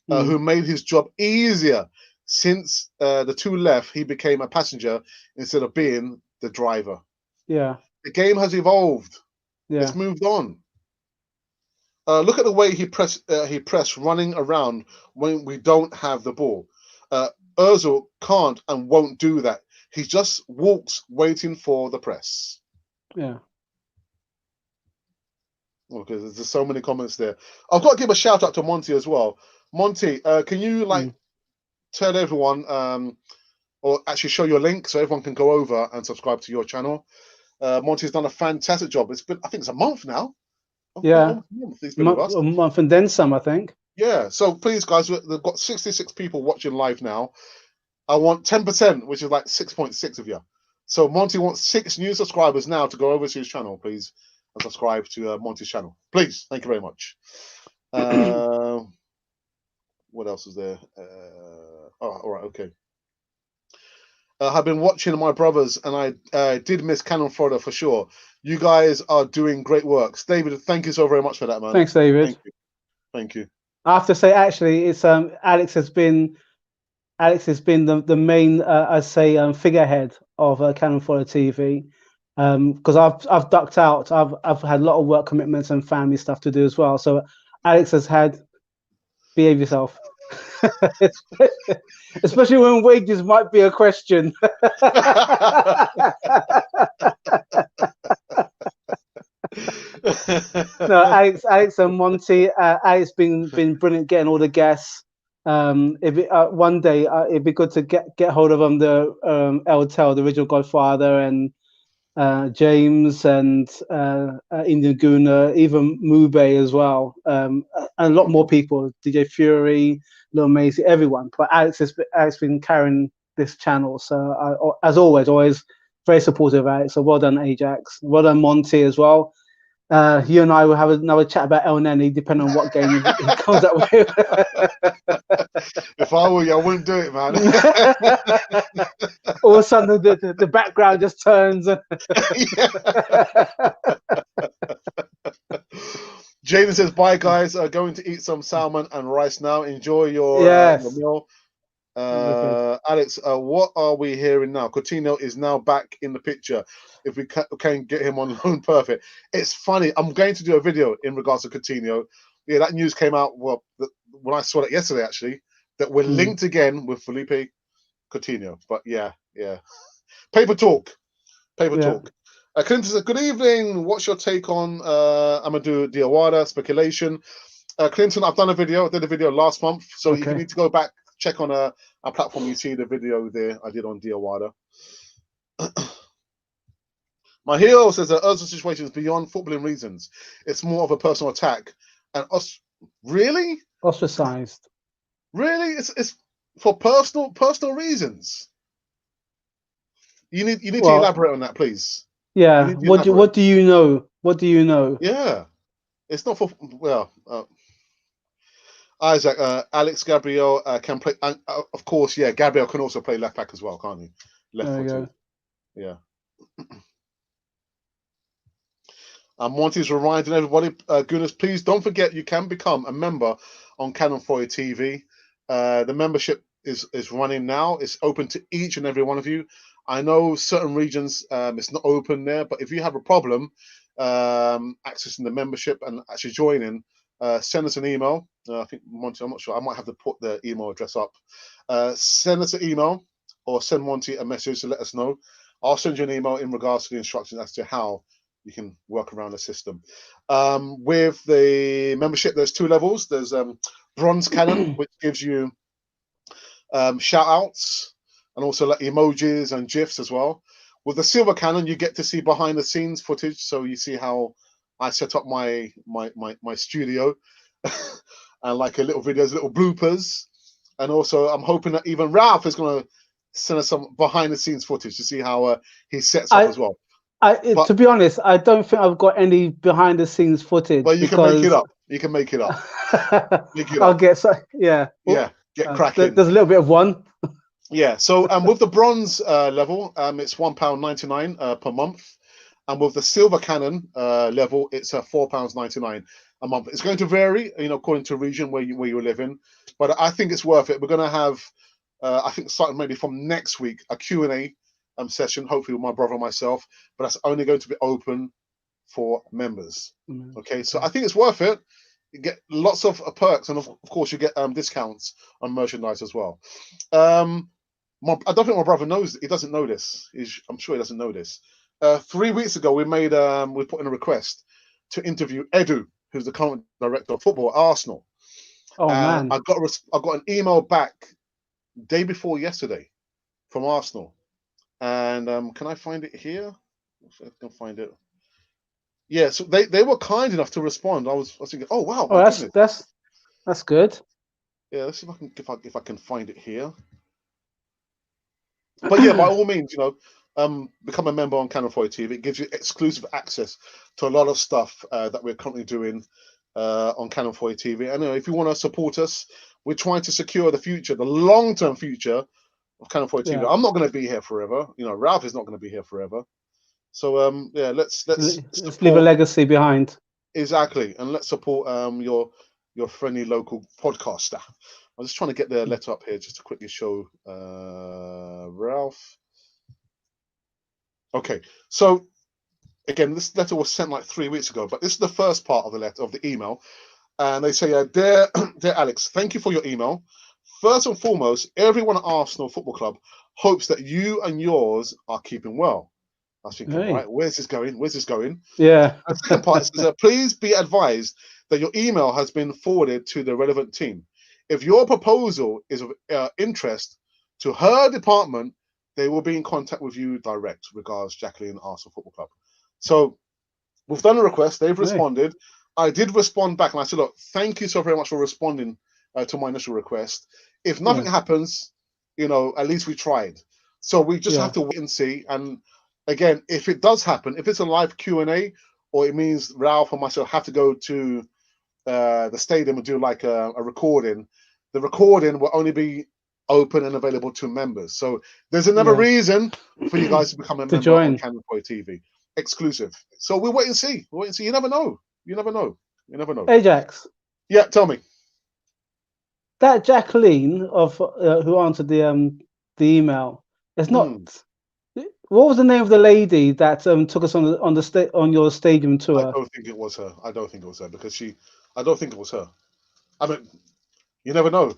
who made his job easier. Since the two left, he became a passenger instead of being the driver. Yeah. The game has evolved. Yeah. It's moved on. Look at the way he pressed running around when we don't have the ball. Ozil can't and won't do that. He just walks waiting for the press. Yeah. Okay, there's so many comments there. I've got to give a shout out to Monty as well. Monty, can you tell everyone or actually show your link so everyone can go over and subscribe to your channel? Monty's done a fantastic job. It's been, I think it's a month now. A month and then some, I think. Yeah, so please, guys, they've got 66 people watching live now. I want 10%, which is like 6.6 of you. So Monty wants 6 new subscribers now to go over to his channel, please, and subscribe to Monty's channel. Please, thank you very much. What else is there? All right, okay. I've been watching my brothers, and I did miss Canon Florida for sure. You guys are doing great works. David, thank you so very much for that, man. Thanks, David. Thank you. I have to say, actually, it's Alex has been the main, figurehead of Canon Florida TV, because I've ducked out. I've had a lot of work commitments and family stuff to do as well. So Alex has had behave yourself. Especially when wages might be a question. No, Alex and Monty, Alex been brilliant getting all the guests. If it, one day it'd be good to get hold of the El Tel, the original Godfather, and James and Indian Guna, even Mube as well, and a lot more people. DJ Fury, Lil Macy, everyone. But Alex been carrying this channel, so as always very supportive of Alex. So well done, Ajax. Well done, Monty as well. You and I will have another chat about El Neni, depending on what game he comes up with. If I were you, I wouldn't do it, man. All of a sudden, the background just turns. Jaden says, "Bye, guys. Going to eat some salmon and rice now. Enjoy your meal." Alex, what are we hearing now? Coutinho is now back in the picture. If we can get him on loan, perfect. It's funny. I'm going to do a video in regards to Coutinho. Yeah, that news came out when I saw it yesterday, actually, that we're linked again with Felipe Coutinho. But yeah. Paper talk. Clinton says, "Good evening. What's your take on Amadou Diawara speculation?" Clinton, I've done a video. I did a video last month. So if you need to go back, check on our platform, you see the video there I did on Diawara. My hero says that Ozil situation is beyond footballing reasons. It's more of a personal attack. And really? Ostracized. Really? It's for personal reasons. You need to elaborate on that, please. Yeah. What do you know? What do you know? Yeah. It's not for Isaac, Alex Gabriel can play. Of course, yeah. Gabriel can also play left back as well, can't he? Left footed. Yeah. Monty's reminding everybody, goodness, please don't forget you can become a member on Canon 4 TV. The membership is running now. It's open to each and every one of you. I know certain regions it's not open there, but if you have a problem accessing the membership and actually joining, send us an email. I think Monty, I'm not sure. I might have to put the email address up. Send us an email or send Monty a message to let us know. I'll send you an email in regards to the instructions as to how you can work around the system. With the membership, there's 2 levels. There's Bronze Cannon, which gives you shout outs and also like emojis and GIFs as well. With the Silver Cannon, you get to see behind the scenes footage. So you see how I set up my studio and like a little videos, little bloopers. And also I'm hoping that even Ralph is going to send us some behind the scenes footage to see how he sets up as well. To be honest, I don't think I've got any behind the scenes footage. But you can make it up. You can make it up. I'll get get cracking. There's a little bit of one. Yeah. So with the bronze level, it's £1.99 per month, and with the silver cannon level, it's £4.99 a month. It's going to vary, according to region where you live in, but I think it's worth it. We're going to have, I think, starting maybe from next week, a Q&A session, hopefully with my brother and myself, but that's only going to be open for members. Okay, so I think it's worth it. You get lots of perks, and of course you get discounts on merchandise as well. I don't think my brother knows. He doesn't know this. I'm sure he doesn't know this. 3 weeks ago, we put in a request to interview Edu, who's the current director of football at Arsenal. Oh man! I got an email back day before yesterday from Arsenal. And can I find it here? I can find it. Yeah, so they were kind enough to respond. I was thinking, oh wow, that's good. Yeah, let's see if I can find it here. But yeah, by all means, become a member on Canon 4 TV. It gives you exclusive access to a lot of stuff that we're currently doing on Canon 4 TV. And if you want to support us, we're trying to secure the future, the long-term future of Canon 4 TV. I'm not going to be here forever. Ralph is not going to be here forever. So let's leave a legacy behind. Exactly, and let's support your friendly local podcaster. I'm just trying to get the letter up here just to quickly show Ralph. Okay, so again, this letter was sent like 3 weeks ago, but this is the first part of the letter, of the email, and they say, dear Alex, thank you for your email. First and foremost, everyone at Arsenal Football Club hopes that you and yours are keeping well. I was thinking, right, where's this going? Yeah. And the second part says, please be advised that your email has been forwarded to the relevant team. If your proposal is of interest to her department, they will be in contact with you direct. Regards, Jacqueline, Arsenal Football Club. So we've done a request. They've responded. I did respond back, and I said, look, thank you so very much for responding to my initial request. If nothing happens, at least we tried. So we just have to wait and see. And again, if it does happen, if it's a live Q&A, or it means Ralph and myself have to go to the stadium and do like a recording, the recording will only be open and available to members. So there's another reason for you guys to become a member on Cannon Boy TV. Exclusive. So we'll wait and see. We'll wait and see. You never know. You never know. You never know. Ajax. Yeah, tell me. That Jacqueline of who answered the email. It's not. What was the name of the lady that took us on your stadium tour? I don't think it was her. I don't think it was her because I don't think it was her. I mean, you never know.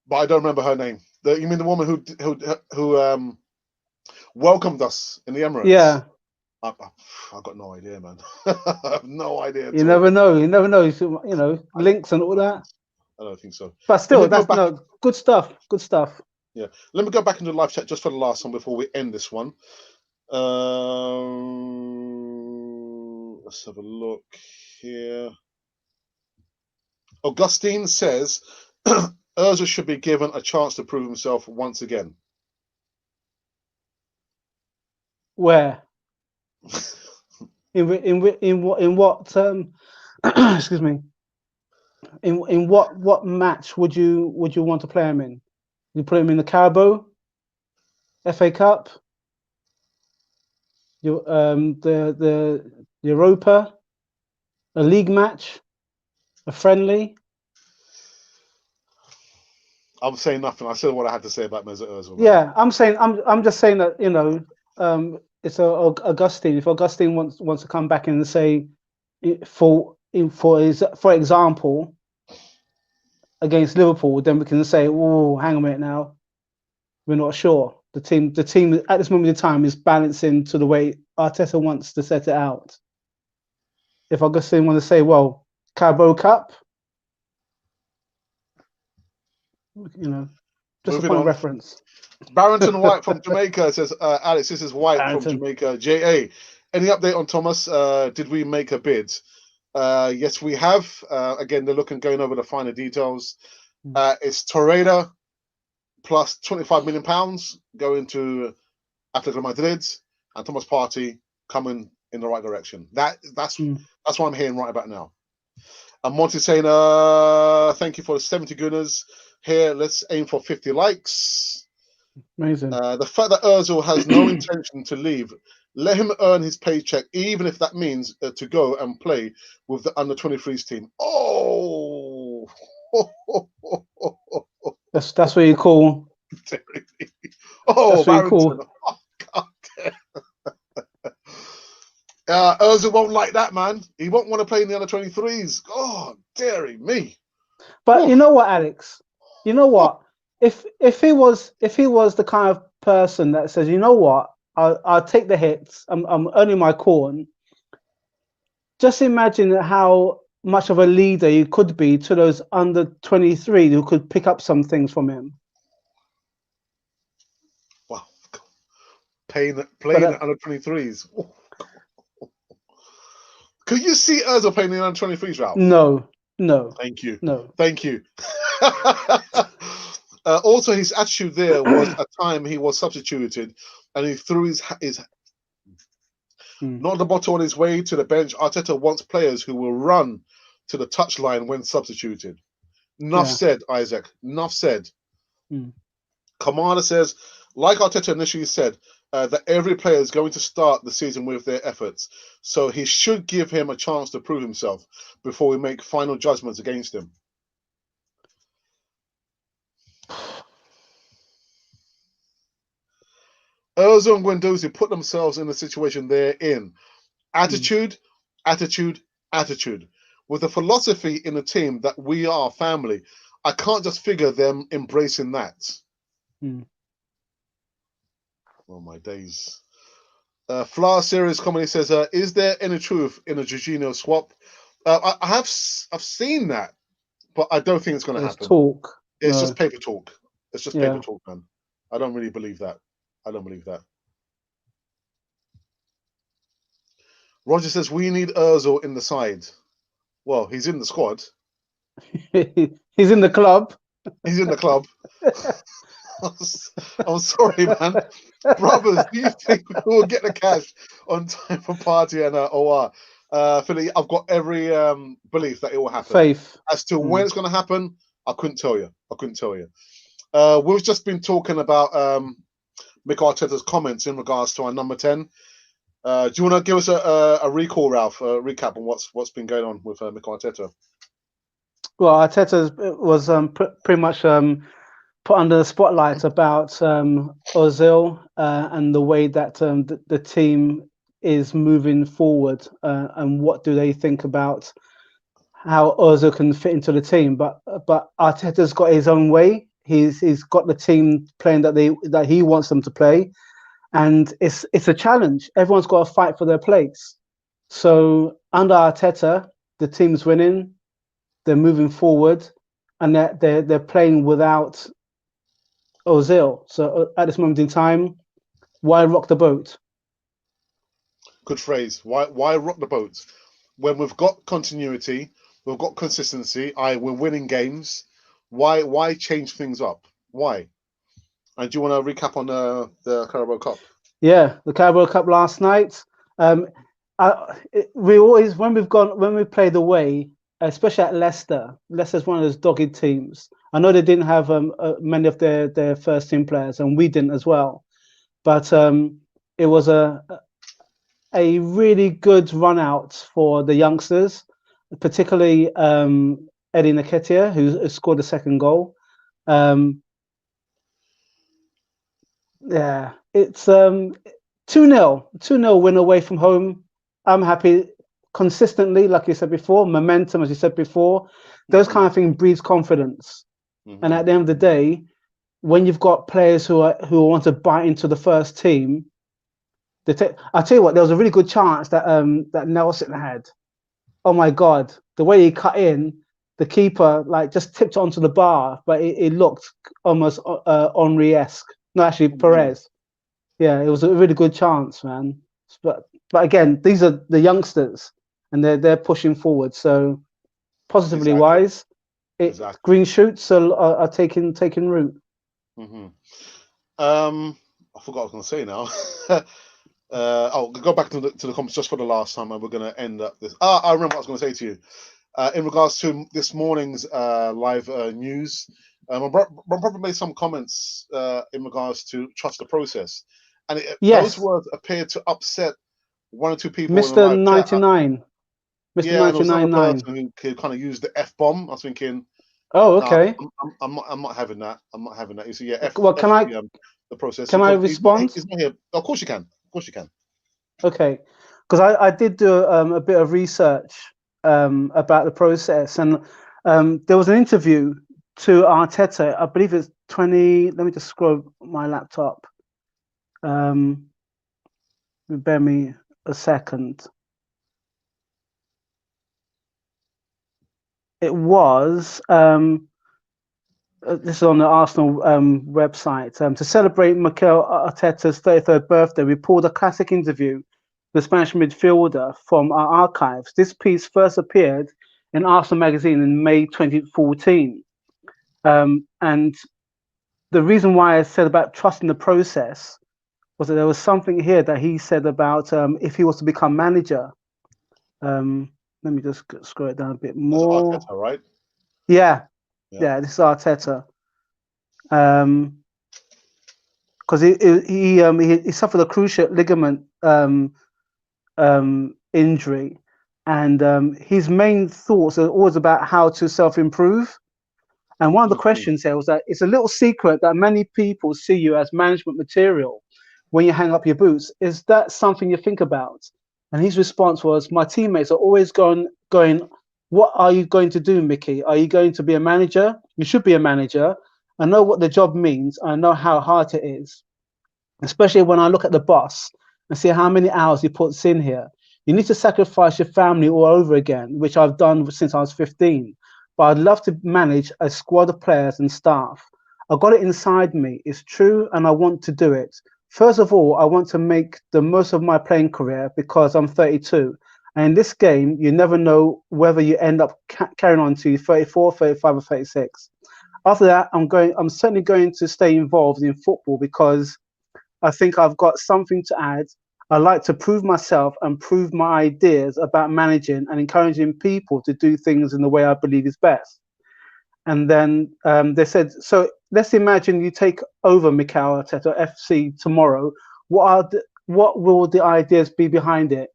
But I don't remember her name. You mean the woman who welcomed us in the Emirates? Yeah. I've got no idea, man. I have no idea. You never know. You never know. Links and all that. I don't think so. But still, that's good stuff. Good stuff. Yeah. Let me go back into the live chat just for the last one before we end this one. Let's have a look here. Augustine says Ozil should be given a chance to prove himself once again. Where? in what excuse me. In what match would you want to play him in? You put him in the Carabao, FA Cup, the Europa, a league match, a friendly. I'm saying nothing. I said what I had to say about Mesut Ozil. Yeah, I'm just saying that it's Augustine. If Augustine wants to come back and say for example against Liverpool, then we can say, oh, hang on a minute now. We're not sure. The team at this moment in time is balancing to the way Arteta wants to set it out. If Augustine wants to say, well, Carabao Cup, just a point of reference. Barrington White from Jamaica says, Alex, this is White from Jamaica. JA, any update on Thomas? Did we make a bid? Yes, we have. Again, they're going over the finer details. It's Torreira plus £25 million going to Atletico Madrid, and Thomas Partey coming in the right direction. That's what I'm hearing right about now. And Monty saying, thank you for the 70 gunners. Here, let's aim for 50 likes. Amazing. The fact that Ozil has no intention to leave, let him earn his paycheck, even if that means to go and play with the under-23s team. Oh! That's what you call. Oh, Barrington. Oh, God. Ozil won't like that, man. He won't want to play in the under-23s. God, dearie me. But you know what, Alex? You know what? If he was the kind of person that says, you know what, I'll take the hits. I'm earning my corn. Just imagine how much of a leader you could be to those under 23 who could pick up some things from him. Wow, playing under 23s. Could you see Ozil playing in under 23s, Ralph? No. Thank you. No. Thank you. Also, his attitude there was a time he was substituted and he threw his not the bottle on his way to the bench. Arteta wants players who will run to the touchline when substituted. Enough said, Isaac. Enough said. Kamada says, like Arteta initially said, that every player is going to start the season with their efforts. So he should give him a chance to prove himself before we make final judgments against him. Ozil and Guendouzi put themselves in the situation they're in. Attitude. With the philosophy in the team that we are family, I can't just figure them embracing that. Oh, my days. Flower Series comedy says, is there any truth in a Jorginho swap? I've seen that, but I don't think it's going to happen. Talk. It's just paper talk. It's just paper talk, man. I don't really believe that. I don't believe that. Roger says we need Ozil in the side. Well, he's in the squad. He's in the club. He's in the club. I'm sorry, man. Brothers, do you think we will get the cash on time for Party and OR? Philly, I've got every belief that it will happen. Faith. As to when it's going to happen, I couldn't tell you. We've just been talking about Mikel Arteta's comments in regards to our number 10. Do you want to give us a recall, Ralph, a recap on what's been going on with Mikel Arteta? Well, Arteta was pretty much put under the spotlight about Ozil and the way that the team is moving forward, and what do they think about how Ozil can fit into the team. But Arteta's got his own way. He's got the team playing that he wants them to play, and it's a challenge. Everyone's got to fight for their place. So under Arteta, the team's winning. They're moving forward, and they're playing without Ozil. So at this moment in time, why rock the boat? Good phrase. Why rock the boat? When we've got continuity, we've got consistency. We're winning games. Why change things up? Why? And do you want to recap on the Carabao Cup? Yeah, the Carabao Cup last night. We always when we played away, especially at Leicester. Leicester's one of those dogged teams. I know they didn't have many of their first team players, and we didn't as well. But it was a really good run out for the youngsters, particularly Eddie Nketiah, who scored the second goal. Yeah, it's 2-0 win away from home. I'm happy. Consistently, like you said before, momentum, as you said before, those kind of things breeds confidence. And at the end of the day, when you've got players who want to bite into the first team, I'll tell you what, there was a really good chance that that Nelson had. Oh my God, the way he cut in, the keeper just tipped onto the bar, but it looked almost Henry-esque. No, actually Perez. Yeah, it was a really good chance, man. But again, these are the youngsters, and they're pushing forward. So positively wise, green shoots are taking root. I forgot what I was going to say now. Go back to the comments just for the last time, and we're going to end up this. I remember what I was going to say to you. In regards to this morning's live news, my brother made some comments in regards to trust the process, and those words appeared to upset one or two people. Mr. 99, Mr. 99.9, who kind of used the F bomb. I was thinking, oh, okay. I'm not having that. I'm not having that. You see, the process. Can I respond? He's not here. Of course you can. Of course you can. Okay, because I did do a bit of research about the process, and there was an interview to Arteta. I believe it's 20. Let me just scroll my laptop. Bear me a second. It was this is on the Arsenal website. To celebrate Mikel Arteta's 33rd birthday, we pulled a classic interview with the Spanish midfielder from our archives. This piece first appeared in Arsenal magazine in May 2014. And the reason why I said about trusting the process was that there was something here that he said about if he was to become manager. Let me just scroll it down a bit more. That's Arteta, right? Yeah, this is Arteta. Because he suffered a cruciate ligament injury, and his main thoughts are always about how to self-improve. And one of the questions here was that it's a little secret that many people see you as management material when you hang up your boots. Is that something you think about? And his response was, my teammates are always going, what are you going to do, Mickey? Are you going to be a manager? You should be a manager. I know what the job means. I know how hard it is, especially when I look at the boss and see how many hours he puts in here. You need to sacrifice your family all over again, which I've done since I was 15. but I'd love to manage a squad of players and staff. I got it inside me. It's true, and I want to do it. First of all, I want to make the most of my playing career because I'm 32. And in this game, you never know whether you end up carrying on to 34, 35, or 36. After that, I'm certainly going to stay involved in football because I think I've got something to add. I like to prove myself and prove my ideas about managing and encouraging people to do things in the way I believe is best. And then they said, so let's imagine you take over Mikel Arteta FC tomorrow. What will the ideas be behind it?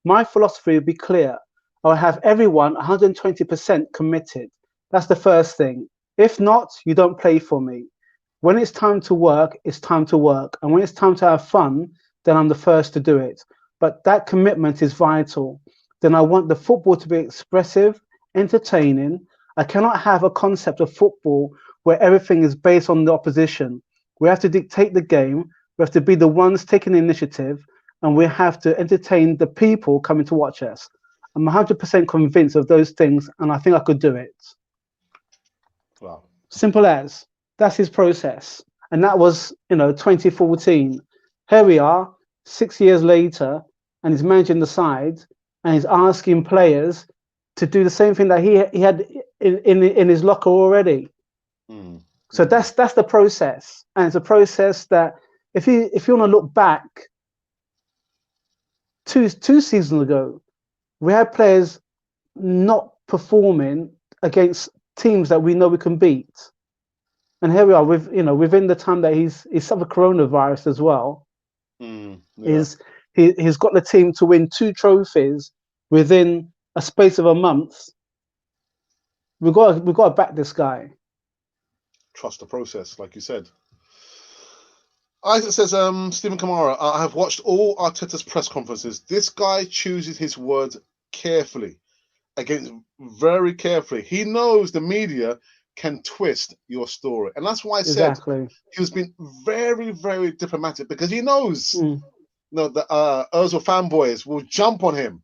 My philosophy will be clear. I'll have everyone 120% committed. That's the first thing. If not, you don't play for me. When it's time to work, it's time to work. And when it's time to have fun, then I'm the first to do it. But that commitment is vital. Then I want the football to be expressive, entertaining. I cannot have a concept of football where everything is based on the opposition. We have to dictate the game. We have to be the ones taking the initiative, and we have to entertain the people coming to watch us. I'm 100% convinced of those things, and I think I could do it. Wow. Simple as. That's his process. And that was, 2014. Here we are, 6 years later, and he's managing the side, and he's asking players to do the same thing that he had in his locker already. So that's the process, and it's a process that if you want to look back, two seasons ago, we had players not performing against teams that we know we can beat, and here we are with within the time that he's suffered coronavirus as well. He's got the team to win 2 trophies within a space of a month. We've got to back this guy. Trust the process, like you said. Isaac says, Stephen Kamara, I have watched all Arteta's press conferences. This guy chooses his words carefully, very carefully. He knows the media can twist your story. And that's why I said he was being very, very diplomatic, because he knows the Ozil fanboys will jump on him.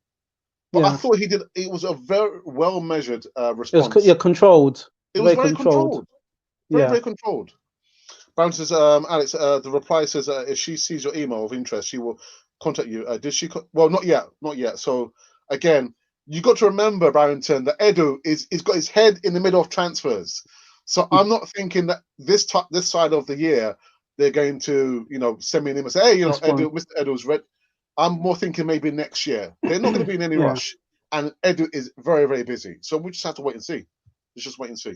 But I thought it was a very well-measured response. It was controlled. It was very controlled. Very controlled. Brown says, Alex, the reply says, if she sees your email of interest, she will contact you. Did she? Well, not yet. So, again, you got to remember, Barrington, that Edu is got his head in the middle of transfers. So I'm not thinking that this side of the year they're going to, send me an email and say, hey, Mr. Edu's read. I'm more thinking maybe next year. They're not going to be in any rush. And Edu is very, very busy. So we just have to wait and see. Let's just wait and see.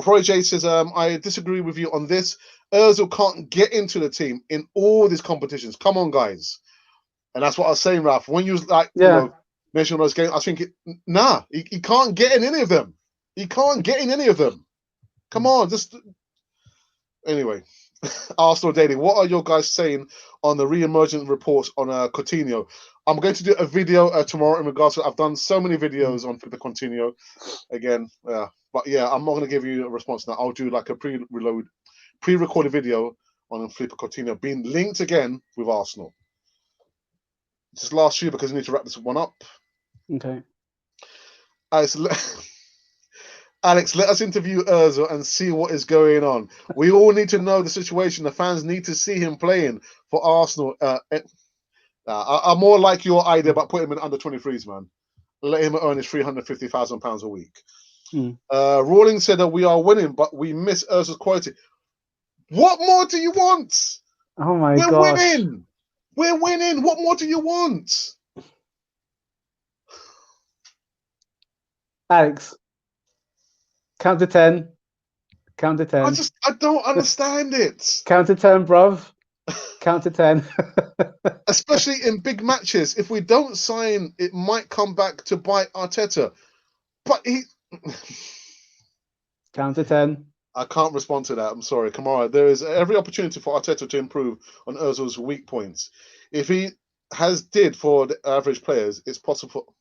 Roy J says, I disagree with you on this. Ozil can't get into the team in all these competitions. Come on, guys. And that's what I was saying, Ralph. When you was mentioning those games, I was thinking, nah, he can't get in any of them. He can't get in any of them. Come on, just... Anyway, Arsenal Daily, what are your guys saying on the re-emergent reports on Coutinho? I'm going to do a video tomorrow in regards to... I've done so many videos on Felipe Coutinho. Again, but yeah, I'm not going to give you a response now. I'll do like a pre-recorded video on Felipe Coutinho being linked again with Arsenal. Just last year, because we need to wrap this one up. Okay. Alex, let us interview Ozil and see what is going on. We all need to know the situation. The fans need to see him playing for Arsenal. I'm more like your idea about putting him in under 23s, man. Let him earn his £350,000 a week. Rawlings said that we are winning, but we miss Ozil's quality. What more do you want? Oh my gosh. We're winning. We're winning. What more do you want? Alex, count to 10. Count to 10. I don't understand it. Count to 10, bruv. Count to 10. Especially in big matches. If we don't sign, it might come back to bite Arteta. But he... Count to 10. I can't respond to that. I'm sorry. Kamara, there is every opportunity for Arteta to improve on Ozil's weak points. If he did for the average players, it's possible.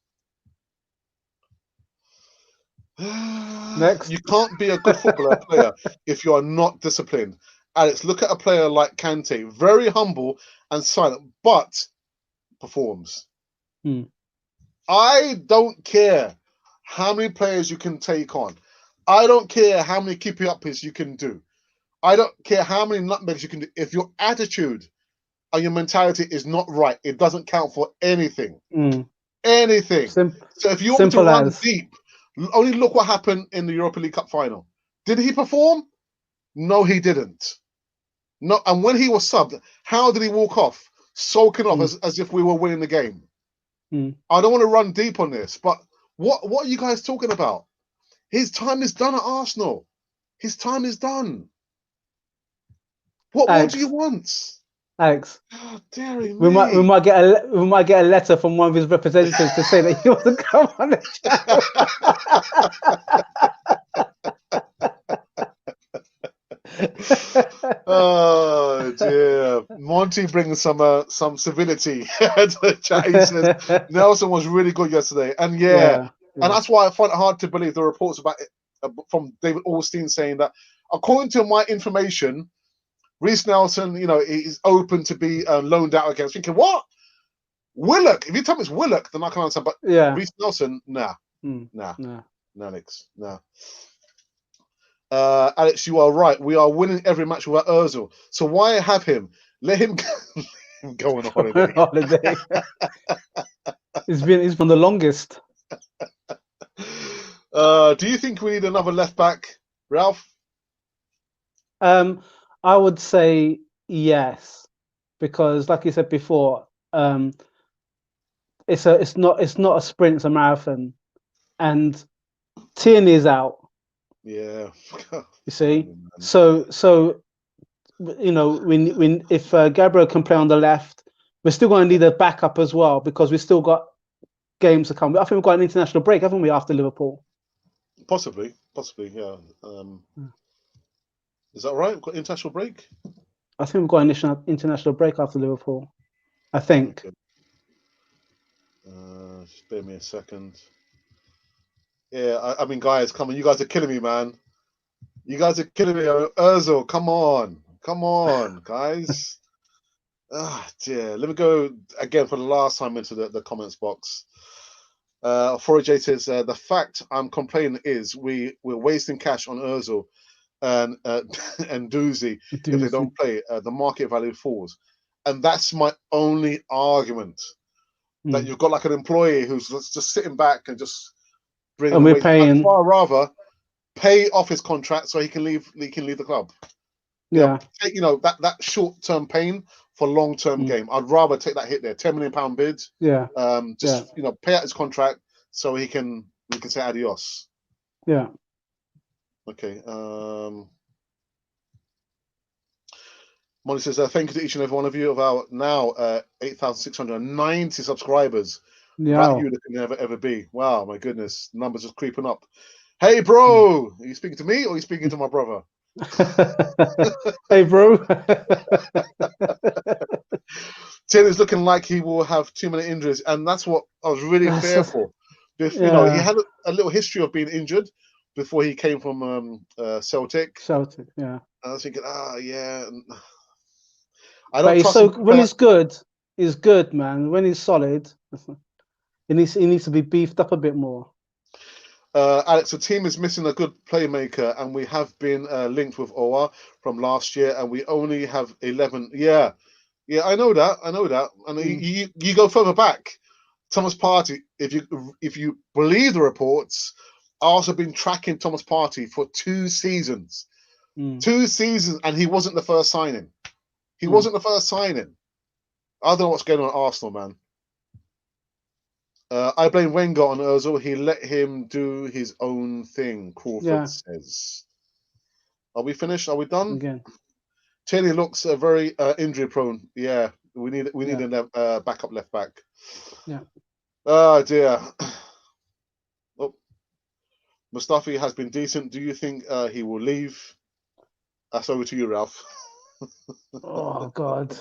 Next. You can't be a good footballer player if you are not disciplined. Alex, look at a player like Kante, very humble and silent, but performs. I don't care how many players you can take on. I don't care how many keepy uppers you can do. I don't care how many nutmegs you can do. If your attitude and your mentality is not right, it doesn't count for anything. Anything. So if you want me to run deep, only look what happened in the Europa League Cup final. Did he perform? No, he didn't. No, and when he was subbed, how did he walk off? Sulking off as if we were winning the game. I don't want to run deep on this, but what are you guys talking about? His time is done at Arsenal. His time is done. What more do you want? Alex, oh, dearie we me. might get a letter from one of his representatives to say that he wants to come on the channel. Oh dear. Monty brings some civility to the chat. He says Nelson was really good yesterday. And and that's why I find it hard to believe the reports about it from David Ornstein saying that according to my information, Reece Nelson, is open to be loaned out against. Thinking, what? Willock? If you tell me it's Willock, then I can understand. But Reece Nelson, nah. Alex, nah. Alex, you are right. We are winning every match without Ozil. So why have him? Let him go on holiday. He's been the longest. Do you think we need another left back, Ralph? I would say yes, because like you said before, it's not a sprint, it's a marathon, and Tierney is out. Yeah. You see, so if Gabriel can play on the left, we're still going to need a backup as well because we still got games to come. I think we've got an international break, haven't we, after Liverpool? Possibly, yeah. Is that right? We've got international break? I think we've got an international break after Liverpool. I think. Okay. Just bear me a second. Yeah, I mean, guys, come on. You guys are killing me, man. You guys are killing me. Ozil, come on, guys. Dear. Let me go again for the last time into the comments box. Forage says, the fact I'm complaining is we're wasting cash on Ozil and Doozy. If they don't play, the market value falls. And that's my only argument. That you've got like an employee who's just sitting back and just bringing we're paying. I'd far rather pay off his contract so he can leave the club. Take, that short-term pain for long-term game. I'd rather take that hit there. £10 million bid. Pay out his contract so we can say adios. Yeah. Okay. Molly says, thank you to each and every one of you of our now 8,690 subscribers. Without you, there can never ever be. Wow, my goodness, numbers just creeping up. Hey, bro, are you speaking to me or are you speaking to my brother? Hey, bro. Taylor's looking like he will have too many injuries, and that's what I was really fearful. He had a little history of being injured before he came from Celtic. Yeah. I was thinking, yeah. But when he's good, man. When he's solid, he needs to be beefed up a bit more. Alex, the team is missing a good playmaker, and we have been linked with Owa from last year, and we only have 11. Yeah, I know that. And you go further back, Thomas Partey. If you believe the reports, I've also been tracking Thomas Partey for 2 seasons. 2 seasons, and he wasn't the first signing. I don't know what's going on at Arsenal, man. I blame Wenger on Ozil. He let him do his own thing, Crawford says. Are we finished? Are we done? Again. Taylor looks very injury prone. Yeah, we need a backup left back. Yeah. Oh, dear. Oh. Mustafi has been decent. Do you think he will leave? That's over to you, Ralph. Oh, God.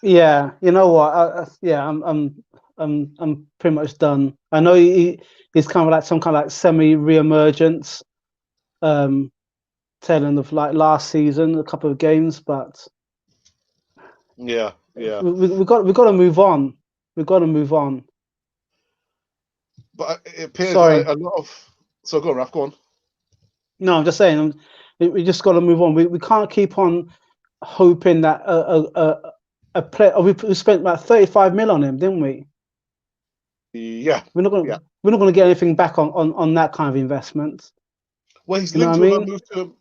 Yeah, you know what? I'm pretty much done. I know he's kind of like some kind of like semi-re-emergence, tail end of like last season, a couple of games, but we got to move on. We've got to move on. But it appears Sorry. a lot of. So go on, Raf. Go on. No, I'm just saying. We just got to move on. We can't keep on hoping that a player. We spent about 35 mil on him, didn't we? Yeah. We're not Yeah. going to get anything back on that kind of investment. Well, he's You know linked what I to a mean? move to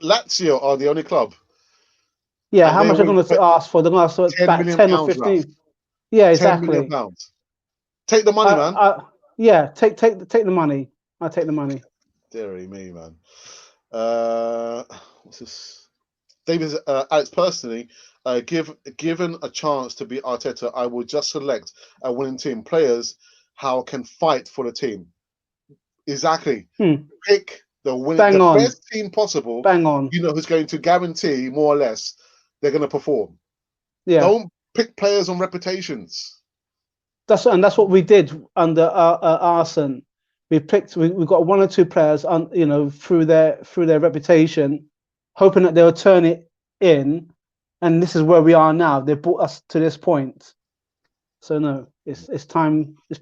Lazio are the only club, Yeah. and How they much are will going to ask for? They're going to ask for 10 about million 10 or pounds, Raf. 15. Yeah, 10 million exactly. pounds. Take the money, man. Yeah, take the money. I take the money. Deary me, man. What's this? David, Alex, personally, given a chance to be Arteta, I would just select a winning team. Players how can fight for the team. Exactly. Pick the best team possible. Bang on. You know who's going to guarantee more or less they're going to perform. Yeah. Don't pick players on reputations. That's what we did under Arsene. We got one or two players on, through their reputation, hoping that they would turn it in, and this is where we are now. They brought us to this point. So no, it's time. It's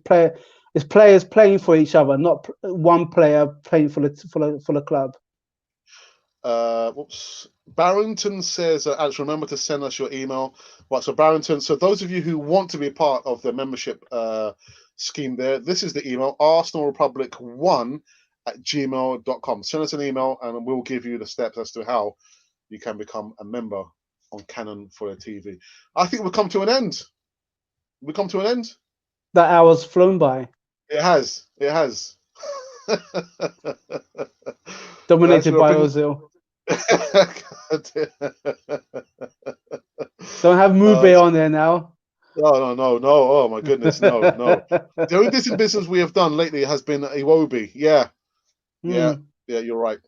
players playing for each other, not one player playing for the club. Barrington says, Alex, remember to send us your email. Right, so Barrington, so those of you who want to be part of the membership scheme there, this is the email, arsenalrepublic1@gmail.com. Send us an email and we'll give you the steps as to how you can become a member on Canon for the TV. I think we've come to an end. That hour's flown by. It has. Dominated by Ozil. Don't have Mube on there now. No. Oh my goodness, no. The only decent business we have done lately has been Iwobi. Yeah. You're right.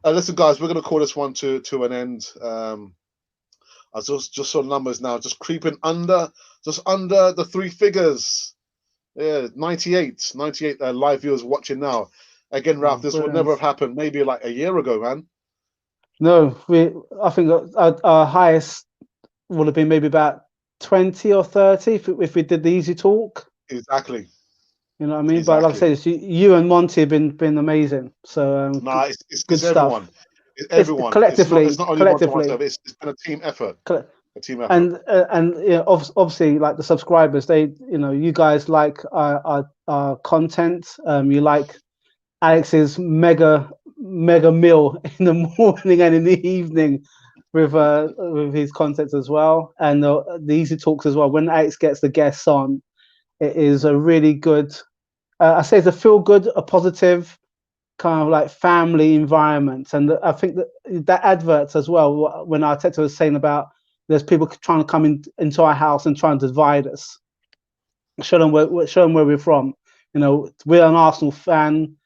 Listen, guys, we're going to call this one to an end. I just saw numbers now, just creeping under the three figures. Yeah, 98 live viewers watching now. Again, Ralph, this would never have happened maybe like a year ago, man. No, I think our highest would have been maybe about 20 or 30 if we did the easy talk. Exactly. You know what I mean? Exactly. But like I say, you and Monty have been amazing. So it's good everyone. stuff. It's everyone. Collectively, it's not only one to myself. It's been a team effort. And obviously, like the subscribers, they you guys like our content. You like Alex's mega meal in the morning and in the evening with his content as well, and the easy talks as well. When Alex gets the guests on, it is a really good. I say it's a feel good, a positive kind of like family environment, and I think that adverts as well. When Arteta was saying about there's people trying to come into our house and trying to divide us, show them where we're from. We're an Arsenal fan.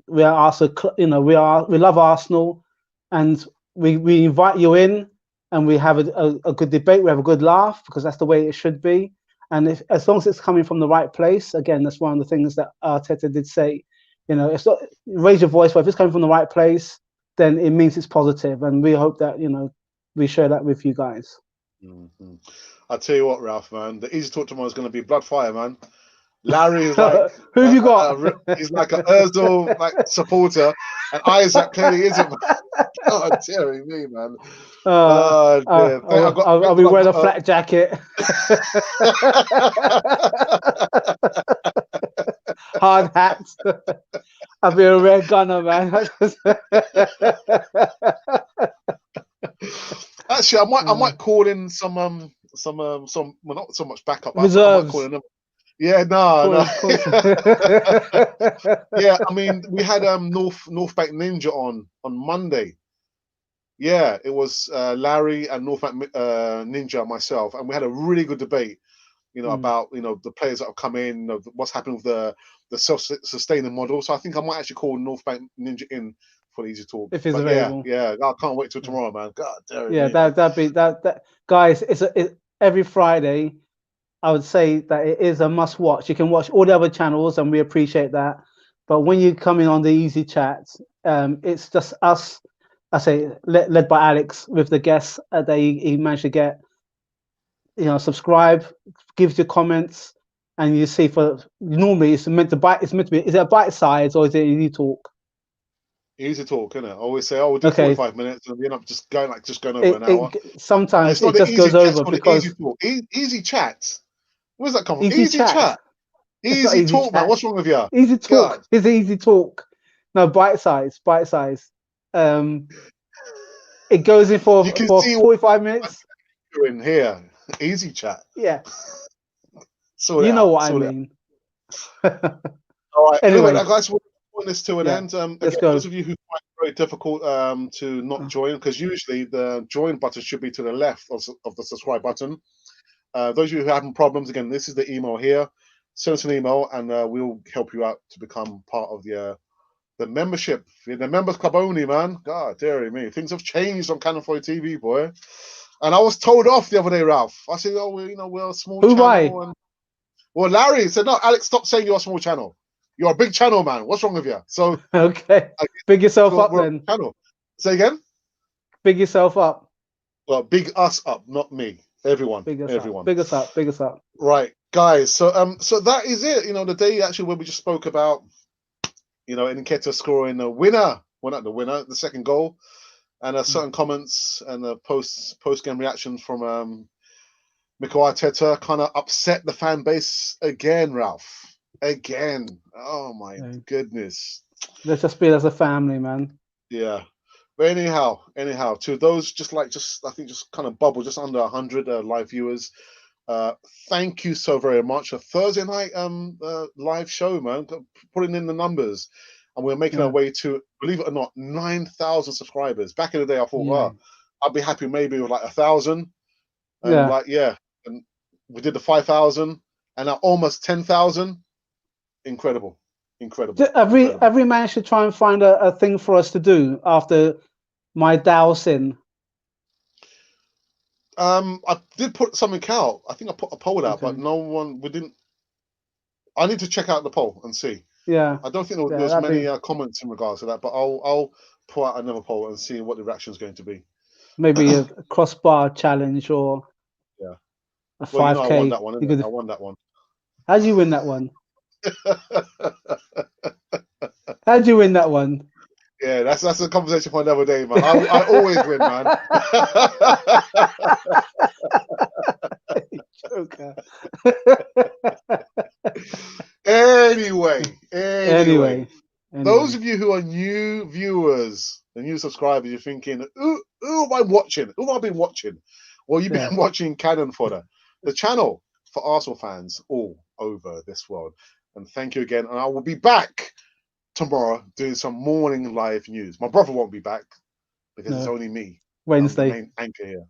We are Arsenal. We love Arsenal, and we invite you in, and we have a good debate. We have a good laugh because that's the way it should be. And as long as it's coming from the right place, again, that's one of the things that Arteta did say. It's not raise your voice, but if it's coming from the right place, then it means it's positive, and we hope that we share that with you guys. Mm-hmm. I'll tell you what, Ralph, man, the easy talk tomorrow is going to be blood fire, man. Larry is like who have you got? He's like an Ozil supporter, and Isaac clearly isn't. God, dearie me, man. I'll be wearing a flat jacket. Hard hat. I'll be a red gunner, man. Actually, I might call in some well, not so much backup. Reserves. I might call in Yeah, no. Yeah, I mean, we had North Bank Ninja on Monday. Yeah, it was Larry and North Bank Ninja, myself, and we had a really good debate. About the players that have come in, what's happened with the self-sustaining model. So I think I might actually call North Bank Ninja in for the easy talk. If he's available. Yeah, I can't wait till tomorrow, man. God damn it. Yeah, that'd be guys. It's every Friday. I would say that it is a must watch. You can watch all the other channels, and we appreciate that. But when you come in on the easy chat, it's just us. I say led by Alex with the guests that he managed to get. Subscribe, give your comments, and you see normally it's meant to bite. It's meant to be. Is it a bite size or is it easy talk? Easy talk, isn't it? I always say, "Oh, we'll do Okay. 45 minutes," and we end up just going over an hour. Sometimes It's not it the just easy goes chat; it's over called the because easy talk. Easy chat. Where's that come from? easy Easy chat. chat. It's not Easy easy talk, man. chat. What's wrong with you? Easy talk. God. It's easy talk. No, bite size. Bite size. It goes in You can for see what 45 minutes. you're in here. Easy chat. Yeah. Sort it You know out. what I Sort it mean. All right. Anyway, Anyway, guys, we'll point this to an yeah. end. Let's Again, go. those of you who find it very difficult to not join, because usually the join button should be to the left of the subscribe button. Those of you who are having problems, again, this is the email here. Send us an email, and we'll help you out to become part of the membership. The members club only, man. God, dearie me, things have changed on Canon 4 TV, boy. And I was told off the other day, Ralph. I said, "Oh, we're a small Who channel." by? And well, Larry said, "No, Alex, stop saying you're a small channel. You're a big channel, man. What's wrong with you?" So, Okay. Big yourself up we're then. a channel. Say again. Big yourself up. Well, big us up, not me. Everyone. Big us Everyone. up. Big us up. Big us up. Right, guys. So that is it. The day actually where we just spoke about, Nketiah scoring the winner. Well, not the winner, the second goal, and certain comments and the post game reactions from Mikel Arteta kind of upset the fan base again, Ralph. Again. Oh my goodness. Let's just be as a family, man. Yeah. But anyhow, to those I think just kind of bubble just under 100 live viewers. Thank you so very much. A Thursday night live show, man. Putting in the numbers, and we're making our way to, believe it or not, 9,000 subscribers. Back in the day, I thought, I'd be happy maybe with like 1,000, and and we did the 5,000, and now almost 10,000. Incredible. Every man should try and find a thing for us to do after my dowsing. I did put something out. I think I put a poll out, but we didn't. I need to check out the poll and see. Yeah. I don't think there was many comments in regards to that, but I'll put out another poll and see what the reaction is going to be. Maybe a crossbar challenge or a 5K. Well, I won that one. I won that one. How'd you win that one? How'd you win that one? Yeah, that's a conversation for another day, man. I always win, man. Joker. Anyway. Those of you who are new viewers, the new subscribers, you're thinking, who am I watching? Who have I been watching? Well, you've been watching Cannon Fodder, the channel for Arsenal fans all over this world. And thank you again. And I will be back tomorrow doing some morning live news. My brother won't be back because it's only me. Wednesday. I'm the main anchor here.